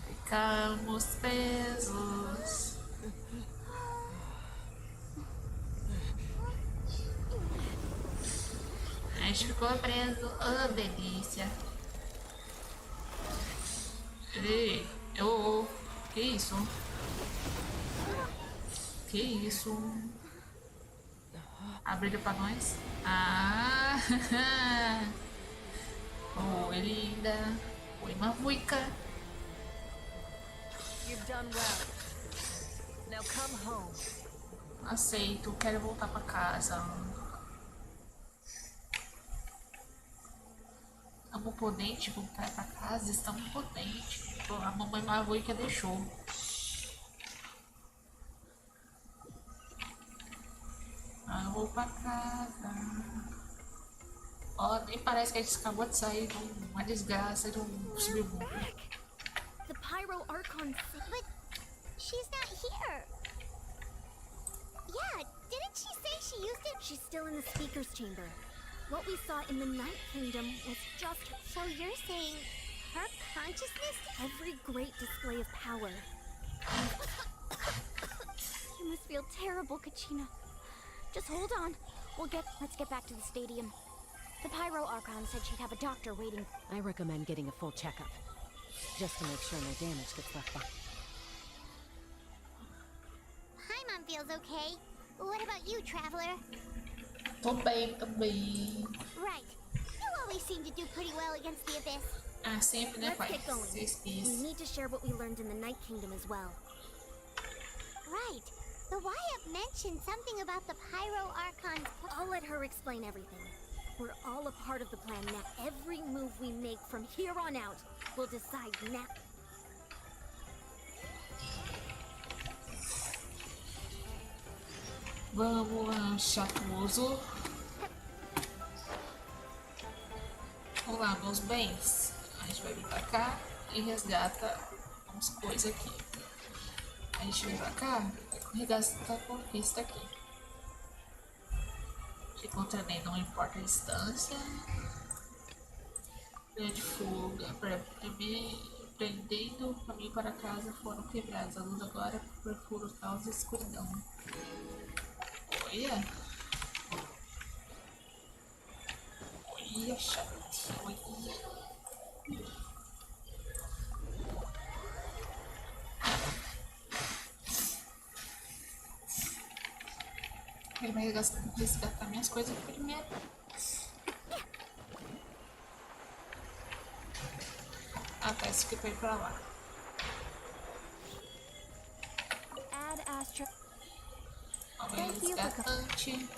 [SPEAKER 1] Ficamos presos. A gente ficou preso. Oh, delícia. Ei, que isso? Que isso? Abriram pra nós. Ah! Oi, linda. Oi, mamuica.
[SPEAKER 2] You've done well. Now come home.
[SPEAKER 1] Aceito, quero voltar pra casa. Estamos potentes, voltar pra casa, estamos potentes. A mamãe mamuica deixou. Eu vou pra casa. Ó, nem parece que a gente acabou de sair de uma desgraça, de um submundo.
[SPEAKER 5] The Pyro Archon.
[SPEAKER 3] But she's not here. Yeah, didn't she say she used it?
[SPEAKER 5] She's still in the speaker's chamber. What we saw in the Night Kingdom was just
[SPEAKER 3] So you're saying her consciousness?
[SPEAKER 5] every great display of power. You must feel terrible, Kachina. Just hold on. Let's get back to the stadium. The Pyro Archon said she'd have a doctor waiting.
[SPEAKER 4] I recommend getting a full checkup, just to make sure no damage gets left behind.
[SPEAKER 3] Paimon feels okay. What about you, traveler?
[SPEAKER 1] Tô bem também.
[SPEAKER 3] Right. You always seem to do pretty well against the abyss.
[SPEAKER 1] Ah, sempre, né,
[SPEAKER 5] Let's
[SPEAKER 1] pai?
[SPEAKER 5] get going. We need to share what we learned in the Night Kingdom as well.
[SPEAKER 3] Right. The Wyatt mentioned something about the Pyro Archon's...
[SPEAKER 5] I'll let her explain everything. We're all a part of the plan now. Every move we make from here on out will decide now.
[SPEAKER 1] Vamos lá, chatoso. Vamos lá, meus bens. A gente vai vir pra cá e resgata umas coisas aqui. A gente vem pra cá e resgata a conquista aqui. De contrabando não importa a distância. Grande fuga. Prendendo o caminho para casa foram quebrados. A luz agora perfura o caos e a escuridão. Olha. Olha, chato. Olha. Ele vai resgatar minhas coisas primeiro. Ah, tá. Isso aqui foi pra lá.
[SPEAKER 5] Add Astra.
[SPEAKER 1] Resgatante.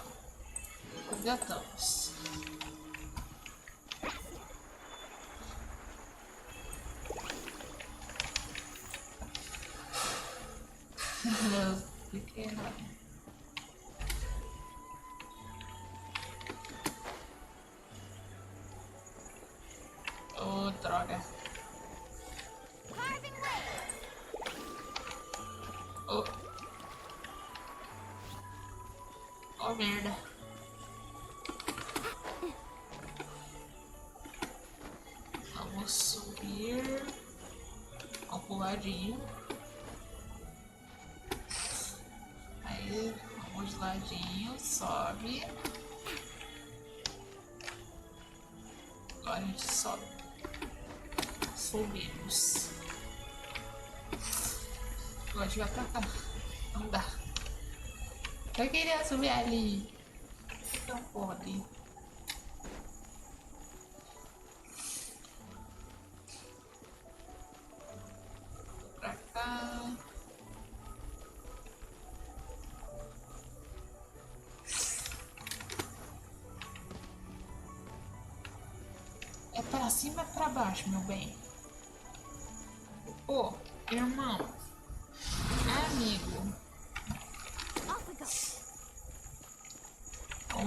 [SPEAKER 1] Resgatamos. Fiquei errado. Oh, droga. Oh. Oh, merda. Vamos subir. Vamos pro ladinho. Aí, vamos de ladinho. Sobe. Agora a gente sobe. Subimos. Agora a gente vai pra cá. Não dá. Eu queria subir ali. Não pode. Pra cá. É pra cima ou pra baixo, meu bem? Ô, irmão. Amigo.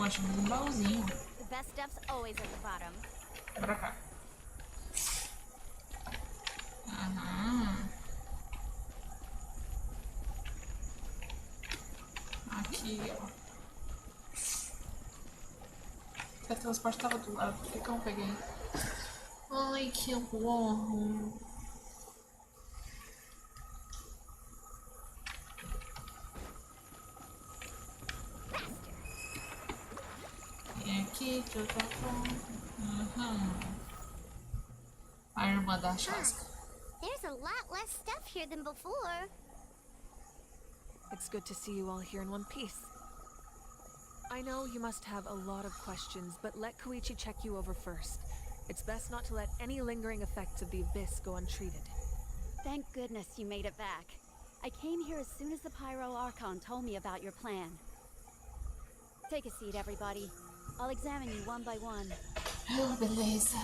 [SPEAKER 1] achei um baúzinho.
[SPEAKER 5] The best stuff's always at the bottom.
[SPEAKER 1] Pra cá. Aham. Aqui, ó. O teletransporte tava do lado. Por que eu não peguei? Ai, que bom. Vem aqui, que eu tô com... A irmã da chasca.
[SPEAKER 3] There's a lot less stuff here than before.
[SPEAKER 11] It's good to see you all here in one piece. I know you must have a lot of questions, but let Koichi check you over first. It's best not to let any lingering effects of the abyss go untreated.
[SPEAKER 6] Thank goodness you made it back. I came here as soon as the Pyro Archon told me about your plan. Take a seat, everybody. I'll examine you one by one.
[SPEAKER 1] Oh, beleza.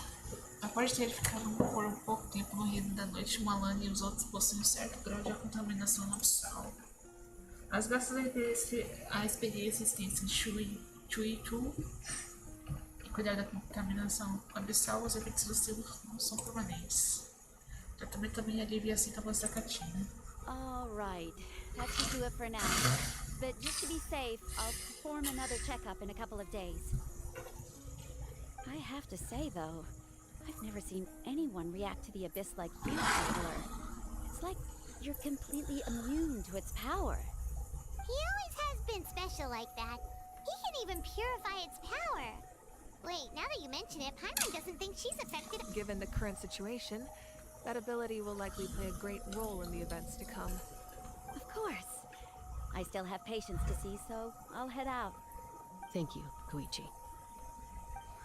[SPEAKER 1] Após ter ficado por um pouco tempo no Reino da Noite, Malan e os outros possuem um certo grau de contaminação abissal. Mas graças à experiência extensa em Chui e cuidar da contaminação abissal, os efeitos do selo não são permanentes. O tratamento também alivia as sintomas da Katina.
[SPEAKER 6] Alright, that should do it for now. But just to be safe, I'll perform another checkup in a couple of days. I have to say, though, I've never seen anyone react to the abyss like you, Traveler. It's like you're completely immune to its power.
[SPEAKER 3] He always has been special like that. He can even purify its power. Wait, now that you mention it, Paimon doesn't think she's affected.
[SPEAKER 11] Given the current situation, that ability will likely play a great role in the events to come.
[SPEAKER 6] Of course. I still have patients to see, so I'll head out.
[SPEAKER 4] Thank you, Koichi.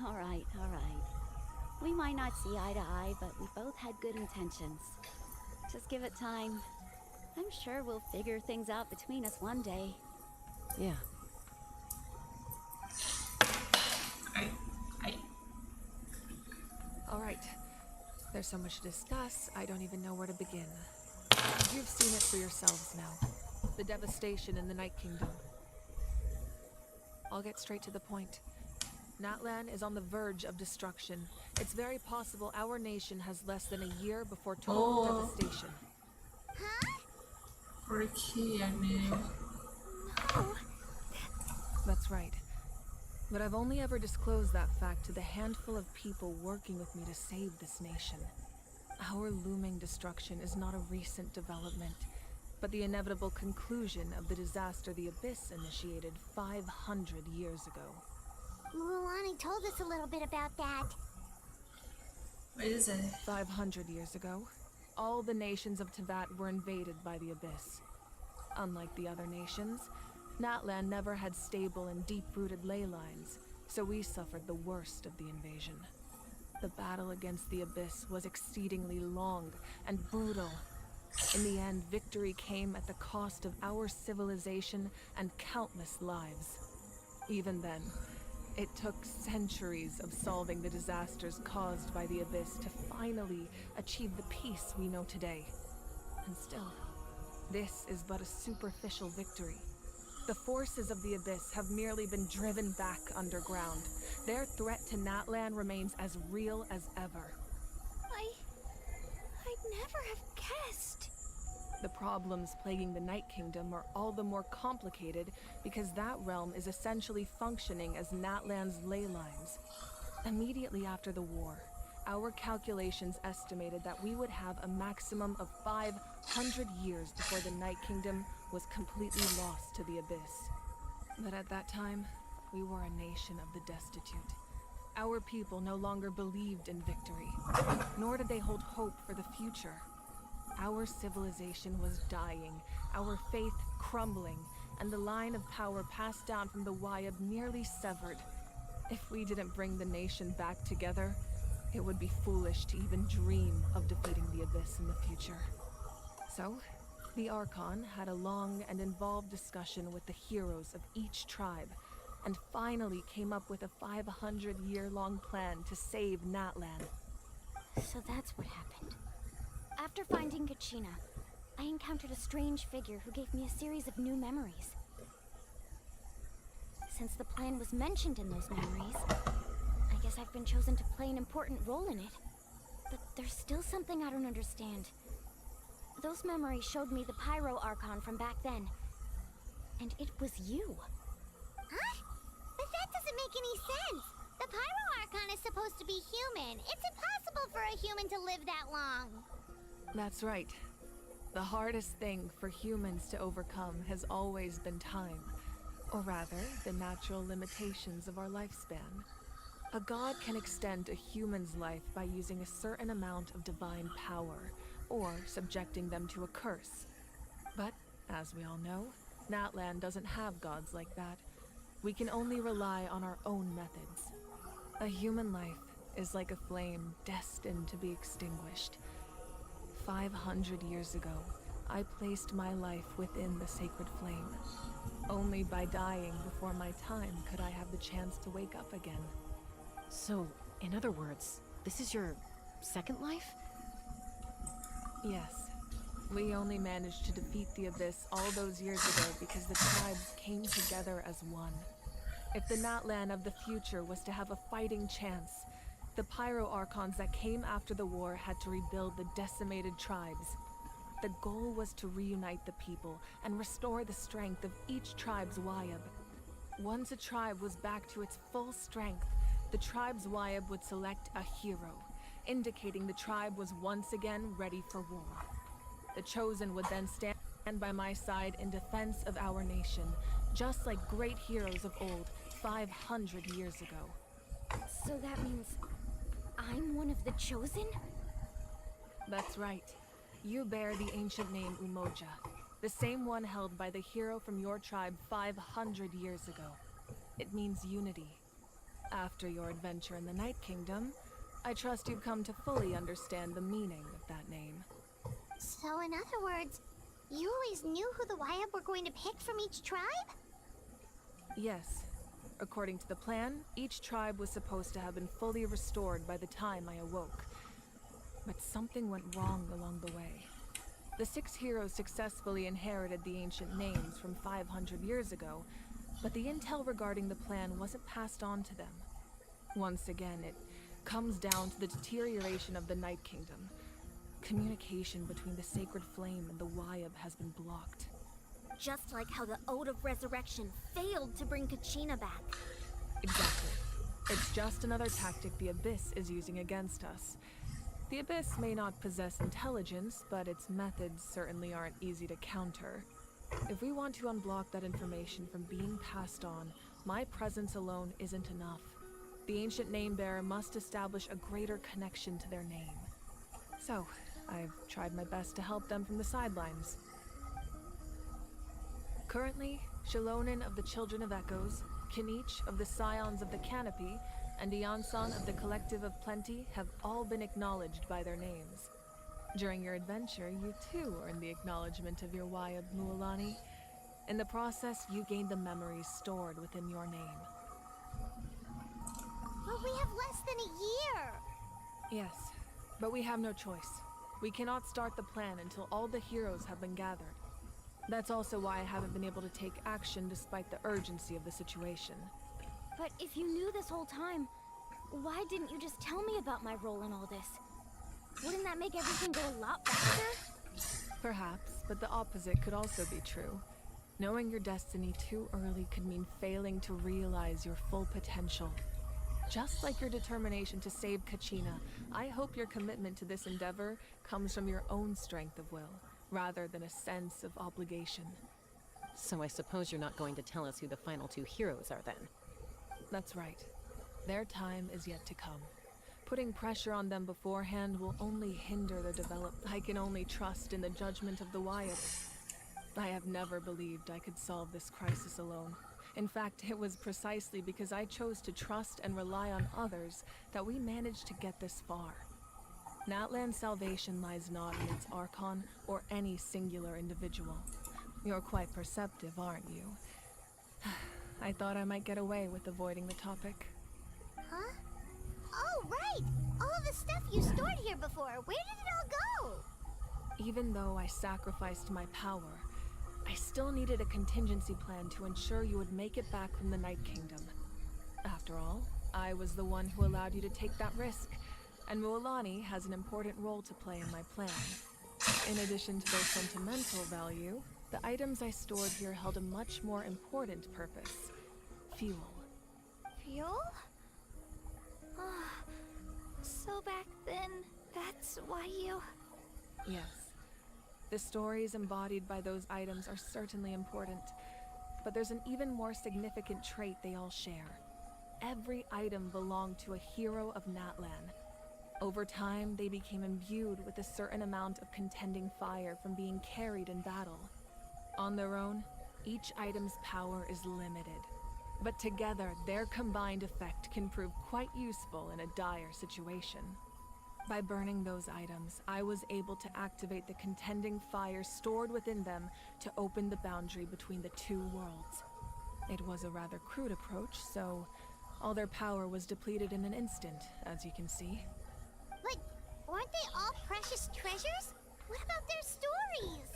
[SPEAKER 6] All right. We might not see eye to eye, but we both had good intentions. Just give it time. I'm sure we'll figure things out between us one day.
[SPEAKER 4] Yeah.
[SPEAKER 11] All right. There's so much to discuss, I don't even know where to begin. You've seen it for yourselves now. The devastation in the Night Kingdom. I'll get straight to the point. Natlan is on the verge of destruction. It's very possible our nation has less than a year before total devastation.
[SPEAKER 3] Huh?
[SPEAKER 1] Por que, amigo?
[SPEAKER 3] No.
[SPEAKER 11] That's right. But I've only ever disclosed that fact to the handful of people working with me to save this nation. Our looming destruction is not a recent development, but the inevitable conclusion of the disaster the Abyss initiated 500 years ago.
[SPEAKER 3] Mulani told us a little bit about that.
[SPEAKER 1] What is it?
[SPEAKER 11] 500 years ago, all the nations of Teyvat were invaded by the Abyss. Unlike the other nations, Natlan never had stable and deep-rooted ley lines, so we suffered the worst of the invasion. The battle against the Abyss was exceedingly long and brutal. In the end, victory came at the cost of our civilization and countless lives. Even then, it took centuries of solving the disasters caused by the Abyss to finally achieve the peace we know today. And still, this is but a superficial victory. The forces of the Abyss have merely been driven back underground. Their threat to Natlan remains as real as ever.
[SPEAKER 3] I'd never have guessed.
[SPEAKER 11] The problems plaguing the Night Kingdom are all the more complicated because that realm is essentially functioning as Natlan's ley lines. Immediately after the war, our calculations estimated that we would have a maximum of 500 years before the Night Kingdom was completely lost to the Abyss. But at that time, we were a nation of the destitute. Our people no longer believed in victory, nor did they hold hope for the future. Our civilization was dying, our faith crumbling, and the line of power passed down from the Wayab nearly severed. If we didn't bring the nation back together, it would be foolish to even dream of defeating the Abyss in the future. So, the Archon had a long and involved discussion with the heroes of each tribe, and finally came up with a 500-year-long plan to save Natlan.
[SPEAKER 5] So that's what happened. After finding Kachina, I encountered a strange figure who gave me a series of new memories. since the plan was mentioned in those memories. I guess I've been chosen to play an important role in it. But there's still something I don't understand. Those memories showed me the Pyro Archon from back then. And it was you.
[SPEAKER 3] Huh? But that doesn't make any sense. The Pyro Archon is supposed to be human. It's impossible for a human to live that long.
[SPEAKER 11] That's right. The hardest thing for humans to overcome has always been time. Or rather, the natural limitations of our lifespan. A god can extend a human's life by using a certain amount of divine power, or subjecting them to a curse. But, as we all know, Natlan doesn't have gods like that. We can only rely on our own methods. A human life is like a flame destined to be extinguished. 500 years ago, I placed my life within the sacred flame. Only by dying before my time could I have the chance to wake up again.
[SPEAKER 4] So, in other words, this is your second life?
[SPEAKER 11] Yes. We only managed to defeat the Abyss all those years ago because the tribes came together as one. If the Natlan of the future was to have a fighting chance, the Pyro Archons that came after the war had to rebuild the decimated tribes. The goal was to reunite the people and restore the strength of each tribe's Wayab. Once a tribe was back to its full strength, the tribe's Wayab would select a hero, indicating the tribe was once again ready for war. The Chosen would then stand by my side in defense of our nation, just like great heroes of old, 500 years ago.
[SPEAKER 5] So that means I'm one of the Chosen?
[SPEAKER 11] That's right. You bear the ancient name Umoja, the same one held by the hero from your tribe 500 years ago. It means unity. After your adventure in the Night Kingdom, I trust you've come to fully understand the meaning of that name.
[SPEAKER 3] So in other words, you always knew who the Wayab were going to pick from each tribe?
[SPEAKER 11] Yes. According to the plan, each tribe was supposed to have been fully restored by the time I awoke. But something went wrong along the way. The 6 heroes successfully inherited the ancient names from 500 years ago, but the intel regarding the plan wasn't passed on to them. Once again, it comes down to the deterioration of the Night Kingdom. Communication between the Sacred Flame and the Wayab has been blocked.
[SPEAKER 5] Just like how the Ode of Resurrection failed to bring Kachina back.
[SPEAKER 11] Exactly. It's just another tactic the Abyss is using against us. The Abyss may not possess intelligence, but its methods certainly aren't easy to counter. If we want to unblock that information from being passed on, my presence alone isn't enough. The ancient name-bearer must establish a greater connection to their name. So, I've tried my best to help them from the sidelines. Currently, Shalonin of the Children of Echoes, Kinich of the Scions of the Canopy, and Iansan of the Collective of Plenty have all been acknowledged by their names. During your adventure, you too earned the acknowledgement of your Wayab, Mualani. In the process, you gained the memories stored within your name.
[SPEAKER 3] But we have less than a year!
[SPEAKER 11] Yes, but we have no choice. We cannot start the plan until all the heroes have been gathered. That's also why I haven't been able to take action despite the urgency of the situation.
[SPEAKER 5] But if you knew this whole time, why didn't you just tell me about my role in all this? Wouldn't that make everything go a lot faster?
[SPEAKER 11] Perhaps, but the opposite could also be true. Knowing your destiny too early could mean failing to realize your full potential. Just like your determination to save Kachina, I hope your commitment to this endeavor comes from your own strength of will, rather than a sense of obligation.
[SPEAKER 4] So I suppose you're not going to tell us who the final 2 heroes are then?
[SPEAKER 11] That's right. Their time is yet to come. Putting pressure on them beforehand will only hinder their development. I can only trust in the judgment of the Wayab. I have never believed I could solve this crisis alone. In fact, it was precisely because I chose to trust and rely on others that we managed to get this far. Natlan's salvation lies not in its Archon or any singular individual. You're quite perceptive, aren't you? I thought I might get away with avoiding the topic.
[SPEAKER 3] Huh? Oh, right! All of the stuff you stored here before, where did it all go?
[SPEAKER 11] Even though I sacrificed my power, I still needed a contingency plan to ensure you would make it back from the Night Kingdom. After all, I was the one who allowed you to take that risk, and Mualani has an important role to play in my plan. In addition to their sentimental value, the items I stored here held a much more important purpose. Fuel.
[SPEAKER 3] Fuel? So back then, that's why you...
[SPEAKER 11] Yes. The stories embodied by those items are certainly important, but there's an even more significant trait they all share. Every item belonged to a hero of Natlan. Over time, they became imbued with a certain amount of contending fire from being carried in battle. On their own, each item's power is limited, but together, their combined effect can prove quite useful in a dire situation. By burning those items, I was able to activate the contending fire stored within them to open the boundary between the two worlds. It was a rather crude approach, so all their power was depleted in an instant, as you can see.
[SPEAKER 3] But weren't they all precious treasures? What about their stories?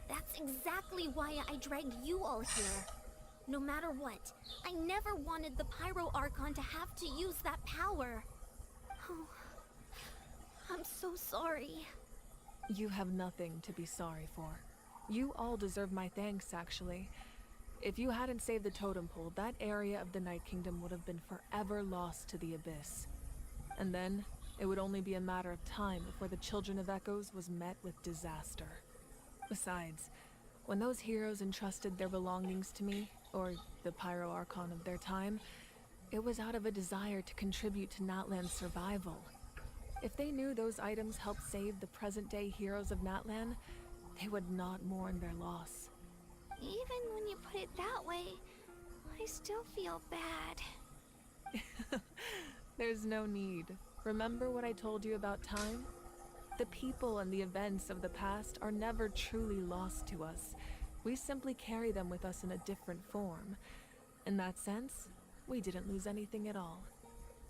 [SPEAKER 5] That's exactly why I dragged you all here. No matter what, I never wanted the Pyro Archon to have to use that power. Oh, I'm so sorry.
[SPEAKER 11] You have nothing to be sorry for. You all deserve my thanks, actually. If you hadn't saved the totem pole, that area of the Night Kingdom would have been forever lost to the abyss. And then, it would only be a matter of time before the Children of Echoes was met with disaster. Besides, when those heroes entrusted their belongings to me, or the Pyro Archon of their time, it was out of a desire to contribute to Natlan's survival. If they knew those items helped save the present-day heroes of Natlan, they would not mourn their loss.
[SPEAKER 3] Even when you put it that way, I still feel bad.
[SPEAKER 11] There's no need. Remember what I told you about time? The people and the events of the past are never truly lost to us. We simply carry them with us in a different form. In that sense, we didn't lose anything at all.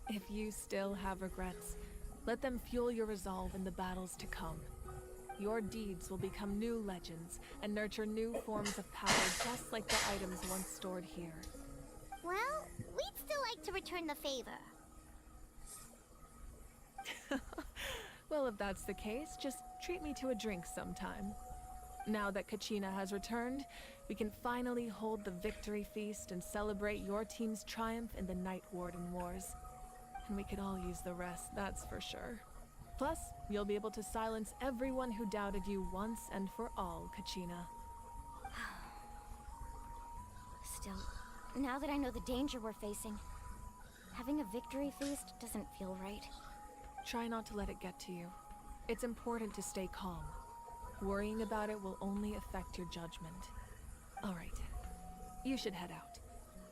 [SPEAKER 11] If you still have regrets, let them fuel your resolve in the battles to come. Your deeds will become new legends and nurture new forms of power just like the items once stored here.
[SPEAKER 3] Well, we'd still like to return the favor.
[SPEAKER 11] Well, if that's the case, just treat me to a drink sometime. Now that Kachina has returned, we can finally hold the victory feast and celebrate your team's triumph in the Night Warden Wars. And we could all use the rest, that's for sure. Plus, you'll be able to silence everyone who doubted you once and for all, Kachina.
[SPEAKER 5] Still, now that I know the danger we're facing, having a victory feast doesn't feel right.
[SPEAKER 11] Try not to let it get to you. It's important to stay calm. Worrying about it will only affect your judgment. All right, you should head out.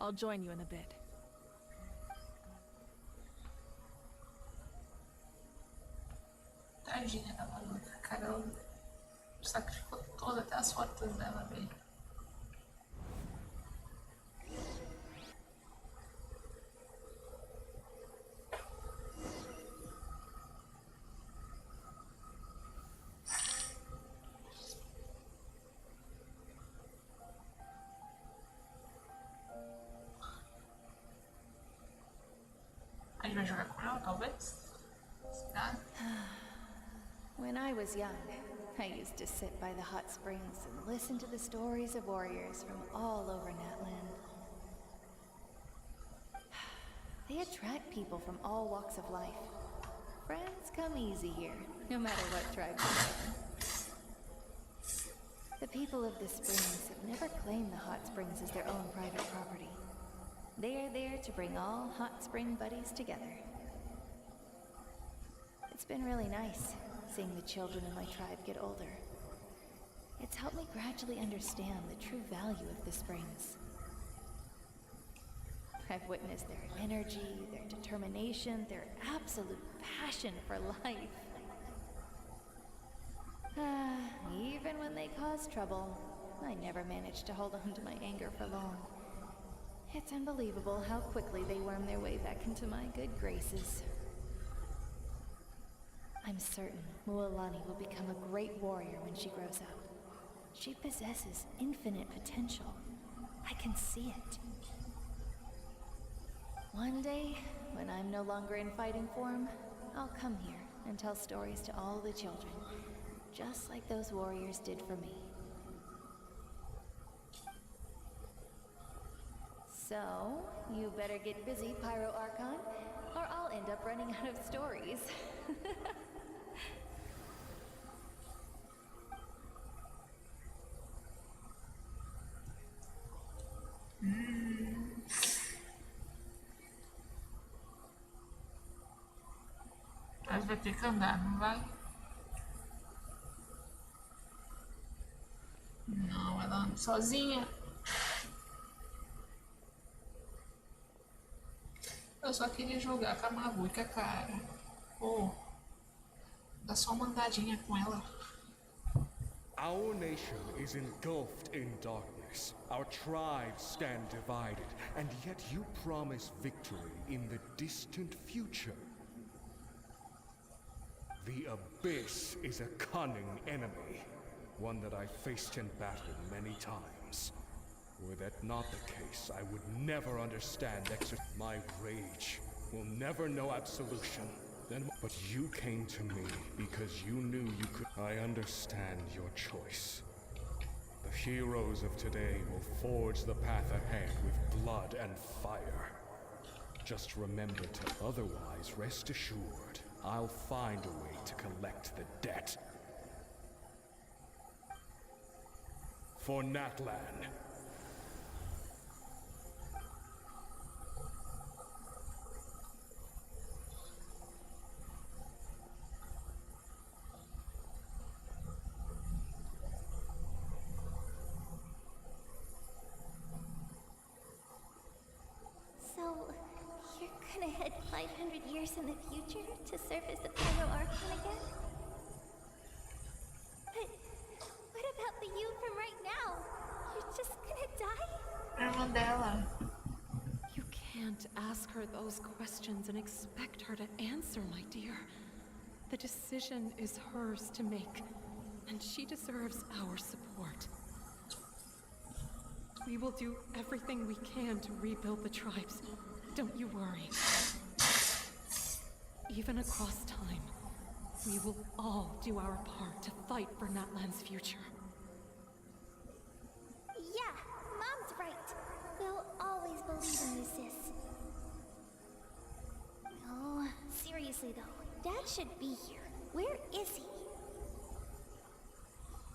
[SPEAKER 11] I'll join you in a bit.
[SPEAKER 1] Tadinha da maluca, cara. Sacrificou todas até as fotos dela, velho. A gente vai jogar com ela, talvez? Será?
[SPEAKER 6] When I was young, I used to sit by the hot springs and listen to the stories of warriors from all over Natlan. They attract people from all walks of life. Friends come easy here, no matter what tribe you are. The people of the springs have never claimed the hot springs as their own private property. They are there to bring all hot spring buddies together. It's been really nice seeing the children in my tribe get older. It's helped me gradually understand the true value of the springs. I've witnessed their energy, their determination, their absolute passion for life. Even when they cause trouble, I never managed to hold on to my anger for long. It's unbelievable how quickly they worm their way back into my good graces. I'm certain Mualani will become a great warrior when she grows up.
[SPEAKER 10] She possesses infinite potential. I can see it. One day, when I'm no longer in fighting form, I'll come here and tell stories to all the children, just like those warriors did for me. So, you better get busy, Pyro Archon, or I'll end up running out of stories.
[SPEAKER 1] Mas vai ter que andar, não vai? Não, ela anda sozinha. Eu só queria jogar com a Mavuca, cara. Pô, dá só uma andadinha com ela.
[SPEAKER 12] Our nation is engulfed in darkness. Our tribes stand divided, and yet you promise victory in the distant future. The Abyss is a cunning enemy, one that I faced in battle many times. Were that not the case, I would never understand my rage will never know absolution. But you came to me because you knew you could. I understand your choice. The heroes of today will forge the path ahead with blood and fire. Just remember to otherwise rest assured, I'll find a way to collect the debt. For Natlan.
[SPEAKER 3] So, you're gonna head 500 years in the future to serve as the Pyro Archon again? But what about the you from right now? You're just gonna die?
[SPEAKER 1] Irmã dela.
[SPEAKER 4] You can't ask her those questions and expect her to answer, my dear. The decision is hers to make, and she deserves our support. We will do everything we can to rebuild the tribes. Don't you worry. Even across time, we will all do our part to fight for Natlan's future.
[SPEAKER 3] Yeah, Mom's right. We'll always believe in you, sis. No, seriously though, Dad should be here. Where is he?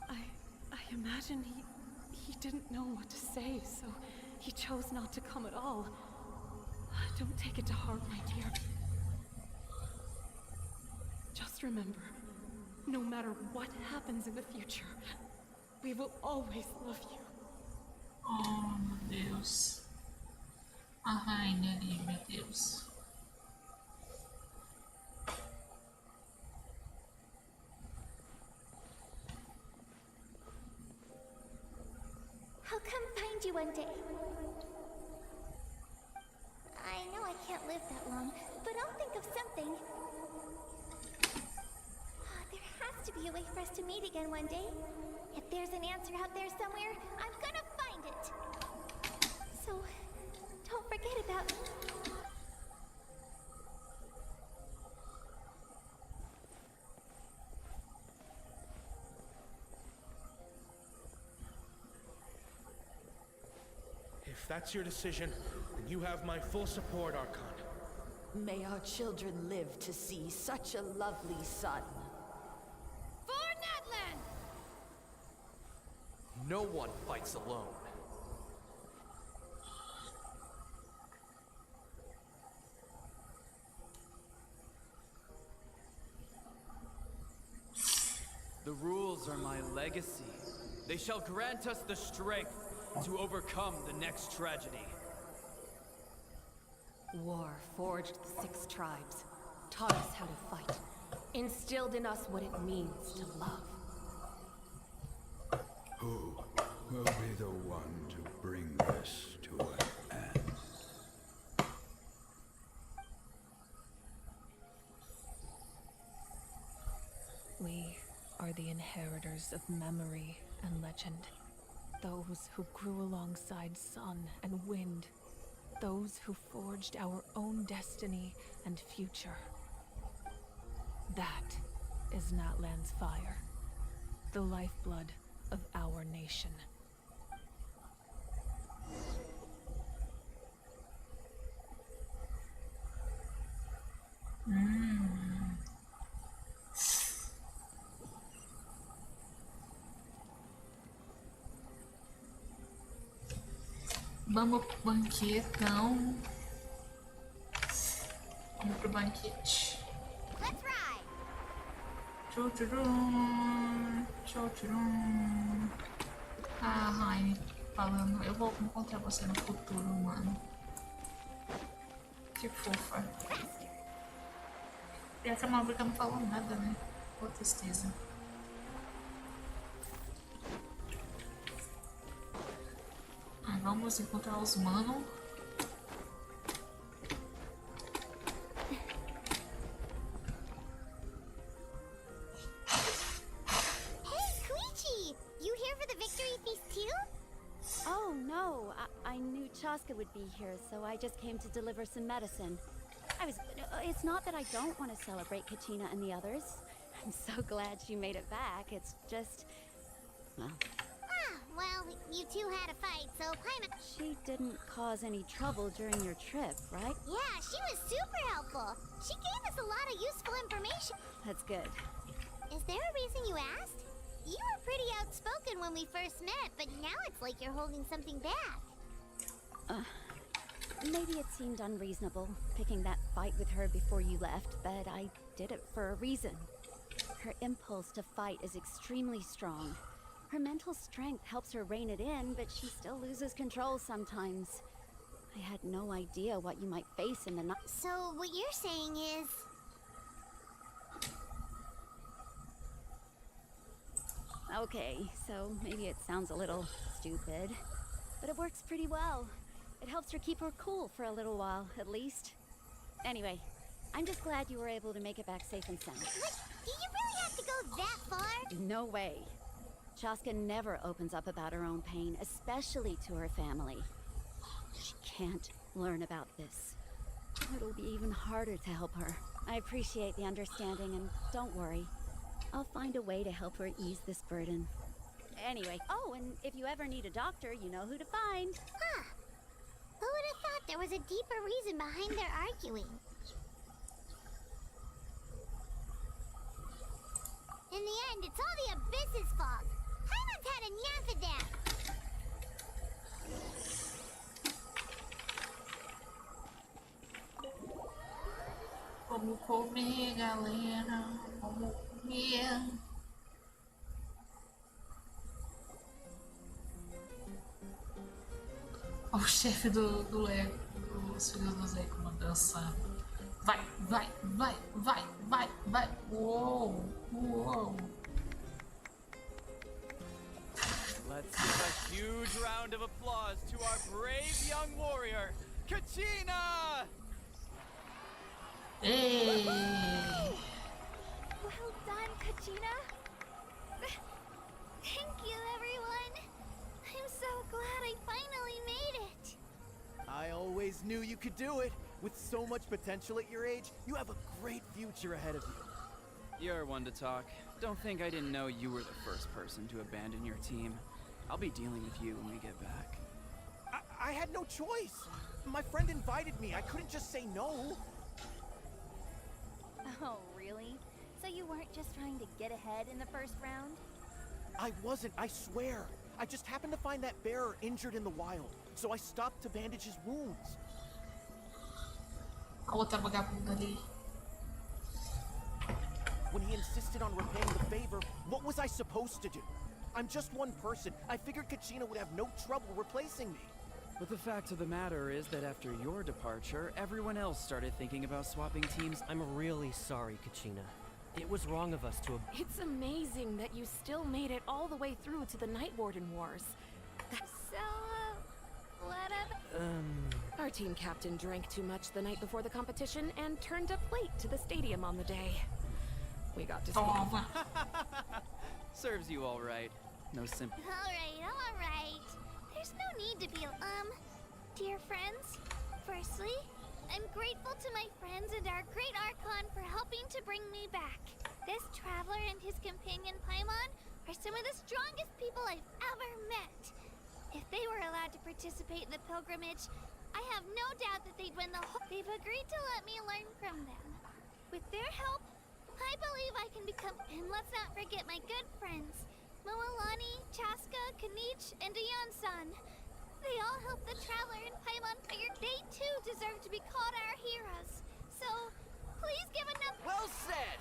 [SPEAKER 4] I imagine he didn't know what to say, so he chose not to come at all. Don't take it to heart, my dear. Just remember, no matter what happens in the future, we will always love you.
[SPEAKER 1] Oh, meu Deus. A rainha ali, meu Deus.
[SPEAKER 3] I'll come find you one day. I know I can't live that long, but I'll think of something. There has to be a way for us to meet again one day. If there's an answer out there somewhere, I'm gonna find it. So, don't forget about me.
[SPEAKER 13] If that's your decision, then you have my full support, Archon.
[SPEAKER 14] May our children live to see such a lovely son.
[SPEAKER 2] For Natlan!
[SPEAKER 15] No one fights alone. The rules are my legacy. They shall grant us the strength to overcome the next tragedy.
[SPEAKER 4] War forged the 6 tribes, taught us how to fight, instilled in us what it means to love.
[SPEAKER 9] Who will be the one to bring this to an end?
[SPEAKER 11] We are the inheritors of memory and legend. Those who grew alongside sun and wind. Those who forged our own destiny and future. That is Natlan's fire. The lifeblood of our nation.
[SPEAKER 1] Vamos pro banquetão. Vamos pro banquete.
[SPEAKER 3] Let's ride.
[SPEAKER 1] Tchurum, tchurum. Ah, Raine falando, eu vou encontrar você no futuro, mano. Que fofa. E essa maluca não falou nada, né? Pô, tristeza. Vamos encontrar os mano.
[SPEAKER 3] Hey, Koichi! You here for the victory feast too?
[SPEAKER 6] Oh, no. I knew Chaska would be here, so I just came to deliver some medicine. It's not that I don't want to celebrate Kachina and the others. I'm so glad she made it back. It's just... well...
[SPEAKER 3] Well, you two had a fight, so I'm...
[SPEAKER 6] She didn't cause any trouble during your trip, right?
[SPEAKER 3] Yeah, she was super helpful. She gave us a lot of useful information.
[SPEAKER 6] That's good.
[SPEAKER 3] Is there a reason you asked? You were pretty outspoken when we first met, but now it's like you're holding something back.
[SPEAKER 6] Maybe it seemed unreasonable, picking that fight with her before you left, but I did it for a reason. Her impulse to fight is extremely strong. Her mental strength helps her rein it in, but she still loses control sometimes. I had no idea what you might face in the night.
[SPEAKER 3] So what you're saying is...
[SPEAKER 6] Okay, so maybe it sounds a little stupid, but it works pretty well. It helps her keep her cool for a little while, at least. Anyway, I'm just glad you were able to make it back safe and sound.
[SPEAKER 3] What? Do you really have to go that far?
[SPEAKER 6] No way. Chaska never opens up about her own pain, especially to her family. She can't learn about this. It'll be even harder to help her. I appreciate the understanding, and don't worry. I'll find a way to help her ease this burden. Anyway, oh, and if you ever need a doctor, you know who to find.
[SPEAKER 3] Huh. Who would have thought there was a deeper reason behind their arguing? In the end, it's all the Abyss's fault. Paimon's had enough of that.
[SPEAKER 1] Vamos comer, galera. Vamos comer. Ó, o chefe do Lego, dos filhos do Zé, como dançando. Vai, vai, vai, vai, vai, vai. Uou, uou.
[SPEAKER 15] Let's give a huge round of applause to our brave young warrior, Kachina!
[SPEAKER 1] Hey!
[SPEAKER 3] Well done, Kachina. Thank you, everyone. I'm so glad I finally made it.
[SPEAKER 16] I always knew you could do it. With so much potential at your age, you have a great future ahead of you.
[SPEAKER 15] You're one to talk. Don't think I didn't know you were the first person to abandon your team. I'll be dealing with you when we get back.
[SPEAKER 16] I had no choice. My friend invited me. I couldn't just say no.
[SPEAKER 5] Oh, really? So you weren't just trying to get ahead in the first round?
[SPEAKER 16] I wasn't, I swear. I just happened to find that bearer injured in the wild, so I stopped to bandage his wounds.
[SPEAKER 1] A outra vagabunda ali.
[SPEAKER 16] When he insisted on repaying the favor, what was I supposed to do? I'm just one person. I figured Kachina would have no trouble replacing me.
[SPEAKER 15] But the fact of the matter is that after your departure, everyone else started thinking about swapping teams.
[SPEAKER 17] I'm really sorry, Kachina. It was wrong of us to...
[SPEAKER 11] It's amazing that you still made it all the way through to the Night Warden Wars.
[SPEAKER 3] So, what up?
[SPEAKER 11] Our team captain drank too much the night before the competition and turned up late to the stadium on the day. We got to see.
[SPEAKER 15] Serves you all right. No sympathy.
[SPEAKER 3] Alright. There's no need to be, dear friends. Firstly, I'm grateful to my friends and our great Archon for helping to bring me back. This traveler and his companion Paimon are some of the strongest people I've ever met. If they were allowed to participate in the pilgrimage, I have no doubt that they'd win the whole. They've agreed to let me learn from them. With their help, I believe I can become. And let's not forget my good friends, Moalani, Chaska, Kanich, and Ayan-san. They all helped the traveler and Paimon figure they too deserve to be called our heroes. So, please give enough.
[SPEAKER 15] Well said!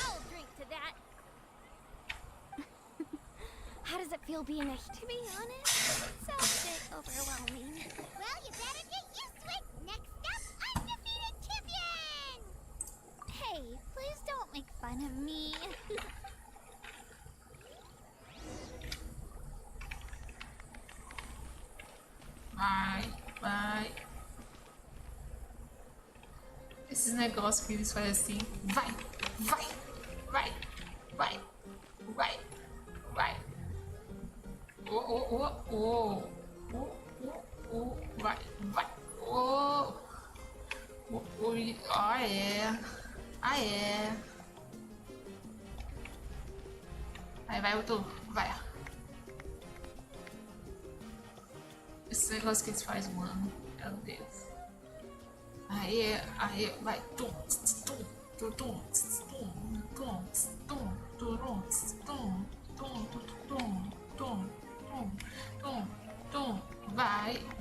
[SPEAKER 3] I'll drink to that. How does it feel being a... To be honest, it sounds a bit overwhelming. Well, you better get used to it. Next up, undefeated champion! Hey, please don't make fun of me.
[SPEAKER 1] Vai. Esses negócios que eles fazem assim. Vai. Vai. É. Aí vai o tu. Vai. Esse negócio que eles fazem, mano. Meu Deus. Aí,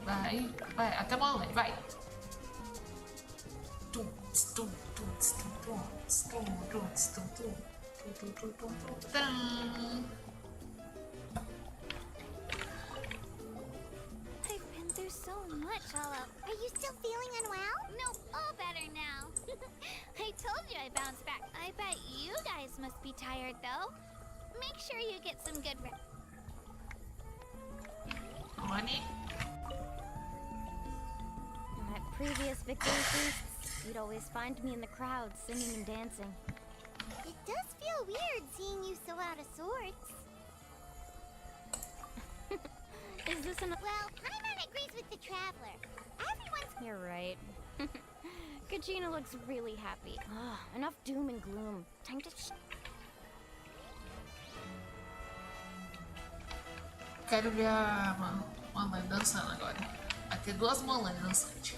[SPEAKER 1] vai. Vai. Até morrer, vai.
[SPEAKER 3] I've been through so much all up. Are you still feeling unwell? No, all better now. I told you I bounced back. I bet you guys must be tired though. Make sure you get some good rest.
[SPEAKER 1] Money?
[SPEAKER 5] At previous victory feasts, you'd always find me in the crowd singing and dancing.
[SPEAKER 3] It does feel weird seeing you so out of sorts.
[SPEAKER 5] Is this an...
[SPEAKER 3] Well, Paimon agrees with the traveler. Everyone's...
[SPEAKER 5] You're right. Kachina looks really happy. Enough doom and gloom. Time to...
[SPEAKER 1] Quero ver a mamãe dançando agora. Vai ter duas mamães dançantes.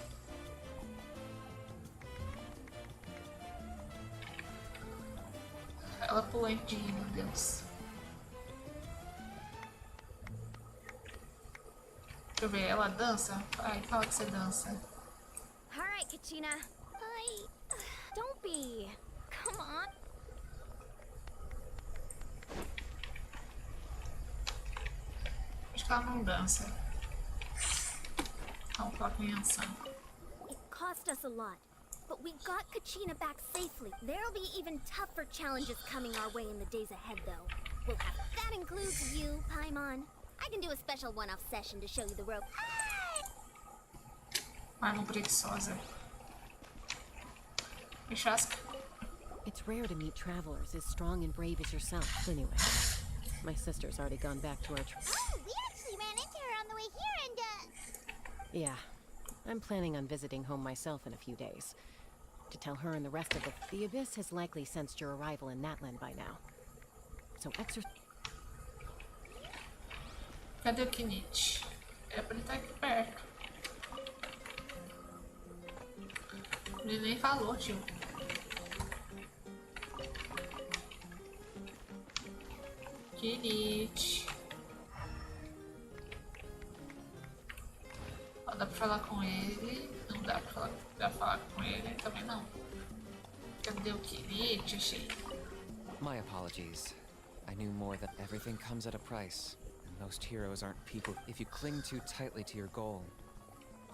[SPEAKER 1] Ela pulentinha, meu Deus. Deixa eu ver, ela dança? Ai, fala que você dança.
[SPEAKER 5] Alright, Kachina. Don't be. Come on.
[SPEAKER 1] Acho que ela não dança. Vamos falar com a Yansan.
[SPEAKER 5] It cost us a lot, but we got Kachina back safely. There'll be even tougher challenges coming our way in the days ahead, though. We'll have...
[SPEAKER 3] That includes you, Paimon. I can do a special one-off session to show you the rope.
[SPEAKER 1] Ai, não preguiçosa. Chasca.
[SPEAKER 4] It's rare to meet travelers as strong and brave as yourself. Anyway, my sister's already gone back to our
[SPEAKER 3] Oh, we actually ran into her on the way here and,
[SPEAKER 4] Yeah. I'm planning on visiting home myself in a few days. To tell her and the rest of the Abyss has likely sensed your arrival in Natlan by now. So
[SPEAKER 1] Cadê o Kinich? É pra ele estar aqui perto. Ele nem falou, tio. Kinich. Ó, dá pra falar com ele. Não dá pra falar com ele também não. Cadê o Kinich, achei?
[SPEAKER 18] My apologies. I knew more than everything comes at a price. And most heroes aren't people. If you cling too tightly to your goal,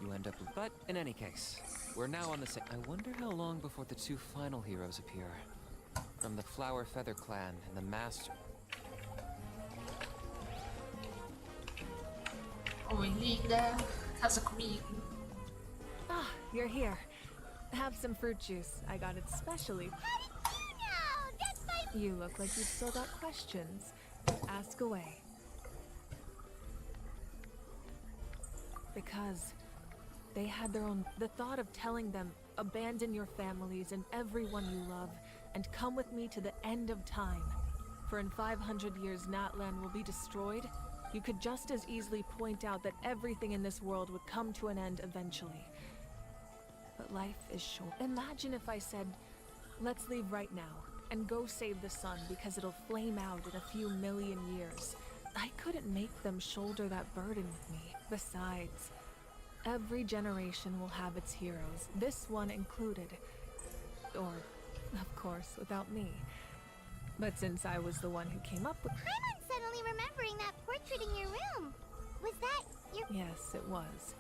[SPEAKER 18] you end up... But in any case, we're now on the same... I wonder how long before the two final heroes appear. From the Flower Feather Clan and the Master...
[SPEAKER 1] Oi, linda. Casa comigo.
[SPEAKER 11] Ah, you're here. Have some fruit juice. I got it specially. You look like you've still got questions. Ask away. Because they had their own... The thought of telling them, abandon your families and everyone you love, and come with me to the end of time. For in 500 years, Natlan will be destroyed. You could just as easily point out that everything in this world would come to an end eventually. But life is short. Imagine if I said, let's leave right now, and go save the sun because it'll flame out in a few million years. I couldn't make them shoulder that burden with me. Besides, every generation will have its heroes, this one included. Or, of course, without me. But since I was the one who came up with...
[SPEAKER 3] I'm suddenly remembering that portrait in your room. Was that your...
[SPEAKER 11] Yes, it was.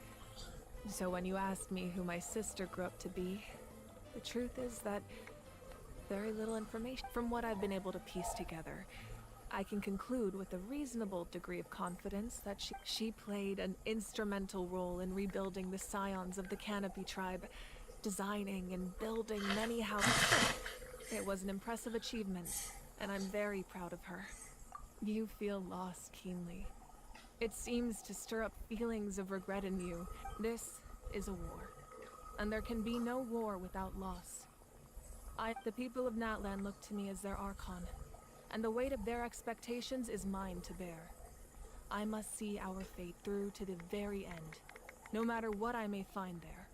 [SPEAKER 11] So when you asked me who my sister grew up to be, the truth is that very little information. From what I've been able to piece together, I can conclude with a reasonable degree of confidence that she played an instrumental role in rebuilding the scions of the Canopy tribe, designing and building many houses. It was an impressive achievement, and I'm very proud of her. You feel loss keenly. It seems to stir up feelings of regret in you. This is a war, and there can be no war without loss. The people of Natlan look to me as their Archon, and the weight of their expectations is mine to bear. I must see our fate through to the very end, no matter what I may find there.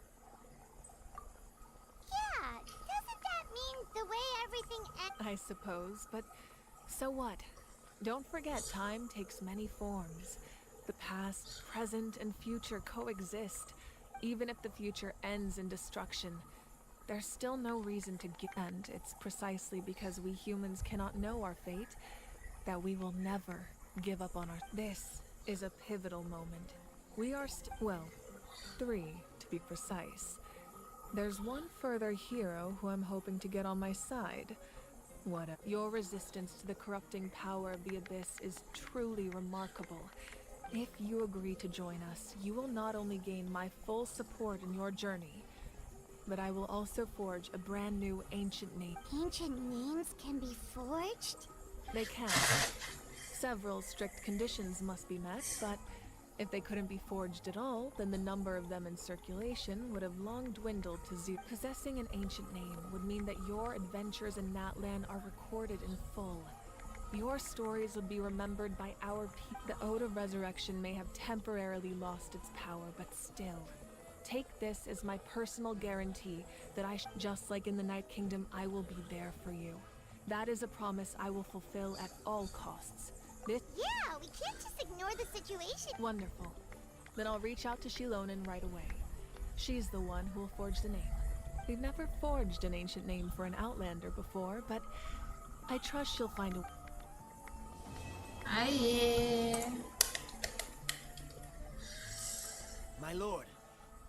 [SPEAKER 3] Yeah, doesn't that mean the way everything ends?
[SPEAKER 11] I suppose, but so what? Don't forget, time takes many forms. The past, present, and future coexist. Even if the future ends in destruction, there's still no reason to give. And it's precisely because we humans cannot know our fate that we will never give up on our... This is a pivotal moment. We are well, 3 to be precise. There's one further hero who I'm hoping to get on my side. Your resistance to the corrupting power of the Abyss is truly remarkable. If you agree to join us, you will not only gain my full support in your journey, but I will also forge a brand new ancient name.
[SPEAKER 3] Ancient names can be forged?
[SPEAKER 11] They can. Several strict conditions must be met, but if they couldn't be forged at all, then the number of them in circulation would have long dwindled to zero. Possessing an ancient name would mean that your adventures in Natlan are recorded in full. Your stories would be remembered by our people. The Ode of Resurrection may have temporarily lost its power, but still. Take this as my personal guarantee that just like in the Night Kingdom, I will be there for you. That is a promise I will fulfill at all costs.
[SPEAKER 3] Yeah, we can't just ignore the situation.
[SPEAKER 11] Wonderful. Then I'll reach out to Shilonen right away. She's the one who will forge the name. We've never forged an ancient name for an Outlander before, but I trust she'll find a...
[SPEAKER 1] Aye.
[SPEAKER 16] My lord,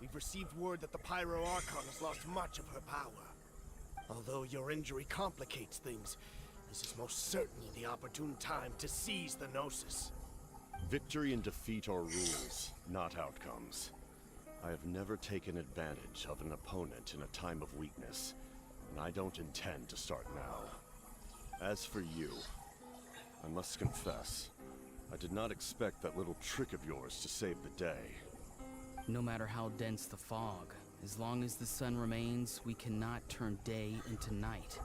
[SPEAKER 16] we've received word that the Pyro Archon has lost much of her power. Although your injury complicates things, this is most certainly the opportune time to seize the Gnosis.
[SPEAKER 19] Victory and defeat are rules, not outcomes. I have never taken advantage of an opponent in a time of weakness, and I don't intend to start now. As for you, I must confess, I did not expect that little trick of yours to save the day.
[SPEAKER 20] No matter how dense the fog, as long as the sun remains, we cannot turn day into night.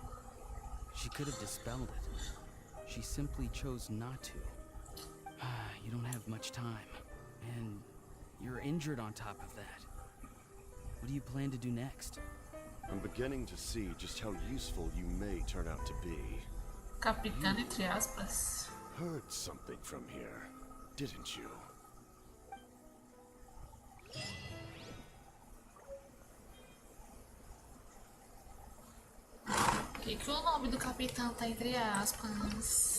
[SPEAKER 20] She could have dispelled it. She simply chose not to. You don't have much time, and you're injured on top of that. What do you plan to do next?
[SPEAKER 19] I'm beginning to see just how useful you may turn out to be.
[SPEAKER 1] Capitán entre aspas.
[SPEAKER 19] Heard something from here, didn't you?
[SPEAKER 1] Que o nome do capitão tá entre aspas.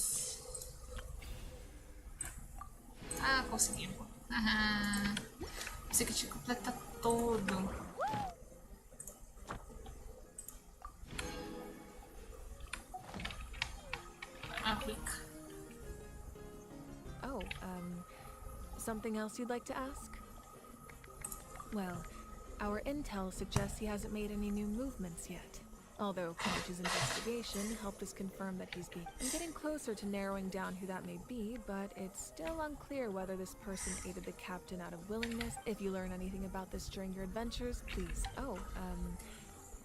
[SPEAKER 1] Ah, conseguimos. Ah, pensei que tinha que completar todo. Ah, clica.
[SPEAKER 11] Oh, something else you'd like to ask? Well, our intel suggests he hasn't made any new movements yet. Although Count's investigation helped us confirm that he's I'm getting closer to narrowing down who that may be, but it's still unclear whether this person aided the captain out of willingness. If you learn anything about this during your adventures, please.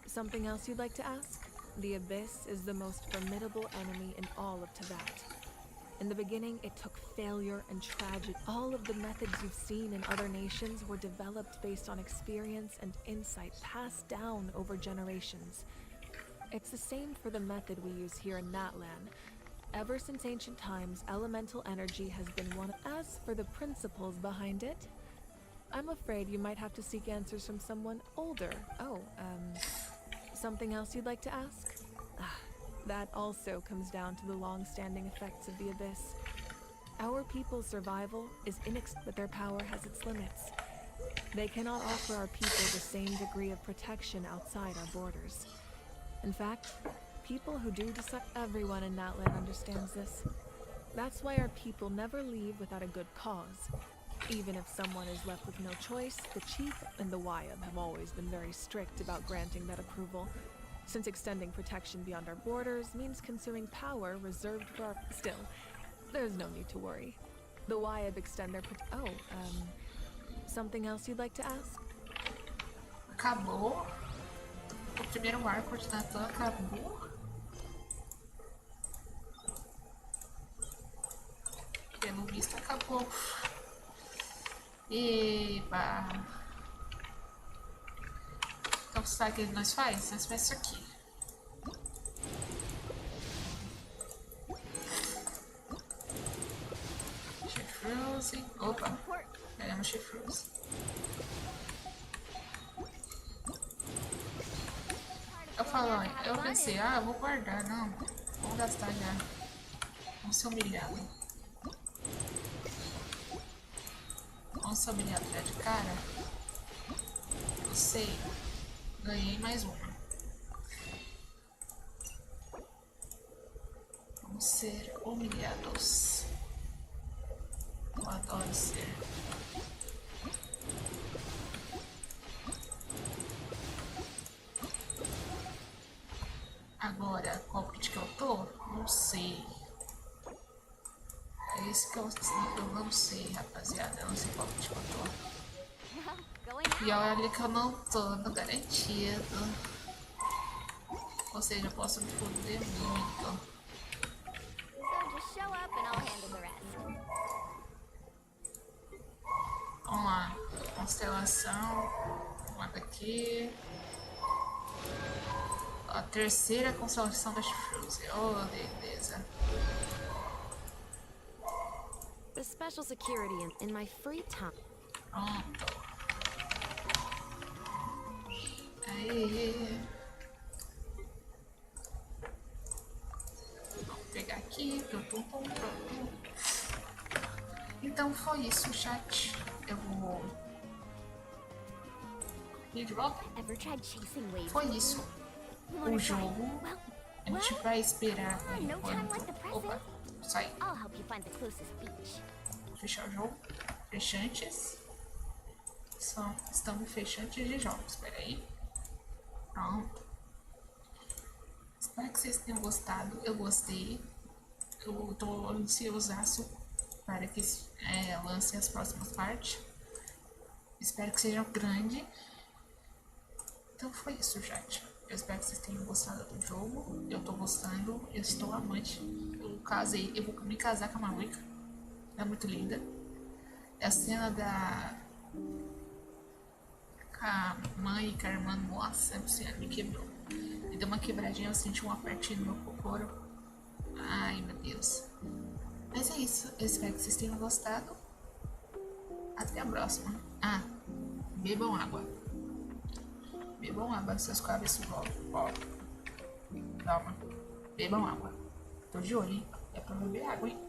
[SPEAKER 11] Something else you'd like to ask? The Abyss is the most formidable enemy in all of Teyvat. In the beginning, it took failure and tragedy. All of the methods you've seen in other nations were developed based on experience and insight passed down over generations. It's the same for the method we use here in Natlan. Ever since ancient times, elemental energy has been one. As for the principles behind it, I'm afraid you might have to seek answers from someone older. Something else you'd like to ask? That also comes down to the long-standing effects of the Abyss. Our people's survival is but their power has its limits. They cannot offer our people the same degree of protection outside our borders. In fact, people who do decide, everyone in Natlan understands this. That's why our people never leave without a good cause. Even if someone is left with no choice, the chief and the Wyab have always been very strict about granting that approval, since extending protection beyond our borders means consuming power reserved for our... Still, there's no need to worry. The Wyab extend their... something else you'd like to ask?
[SPEAKER 1] Acabou. O primeiro arco de Natan acabou. Pelo visto acabou. Eba. Então sabe o que nós faz? Nós faz isso aqui. Chifrose. Opa. Pegamos chifrose. Eu pensei, eu vou guardar, não. Vamos gastar já. Vamos ser humilhados. Vamos ser humilhados já de cara. Eu sei. Ganhei mais uma. Vamos ser humilhados. Eu adoro ser. Agora, qual kit que eu tô? Não sei. É esse que eu não sei, rapaziada. Eu não sei qual kit que eu tô. E olha que eu não tô no garantido. Ou seja, eu posso me foder muito. Vamos lá. Constelação. Uma daqui. A terceira constelação da Chifrose. Oh, beleza.
[SPEAKER 5] The special security in my free time.
[SPEAKER 1] Pronto. Aí. Vamos pegar aqui. Pronto. Então foi isso, chat. Eu vou ir de volta. Foi isso. O jogo. A gente vai esperar enquanto... Opa, sai. Vou fechar o jogo. Fechantes. Estamos fechantes de jogos. Espera aí. Pronto. Espero que vocês tenham gostado. Eu gostei. Eu tô ansiosaço para que lance as próximas partes. Espero que sejam grandes. Então foi isso, chat. Eu espero que vocês tenham gostado do jogo. Eu tô gostando. Eu estou amante. Eu casei. Eu vou me casar com a Maluca. É muito linda. É a cena da... Com a mãe e com a irmã. Nossa, me quebrou. Me deu uma quebradinha. Eu senti um apertinho no meu cocoro. Ai, meu Deus. Mas é isso. Eu espero que vocês tenham gostado. Até a próxima. Bebam água. Bebam água, seus cabeças voltam. Calma. Bebam água. Tô de olho, hein? É pra beber água, hein?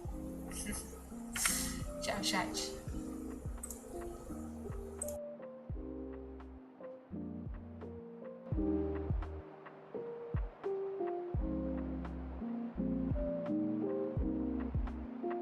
[SPEAKER 1] Tchau, chat.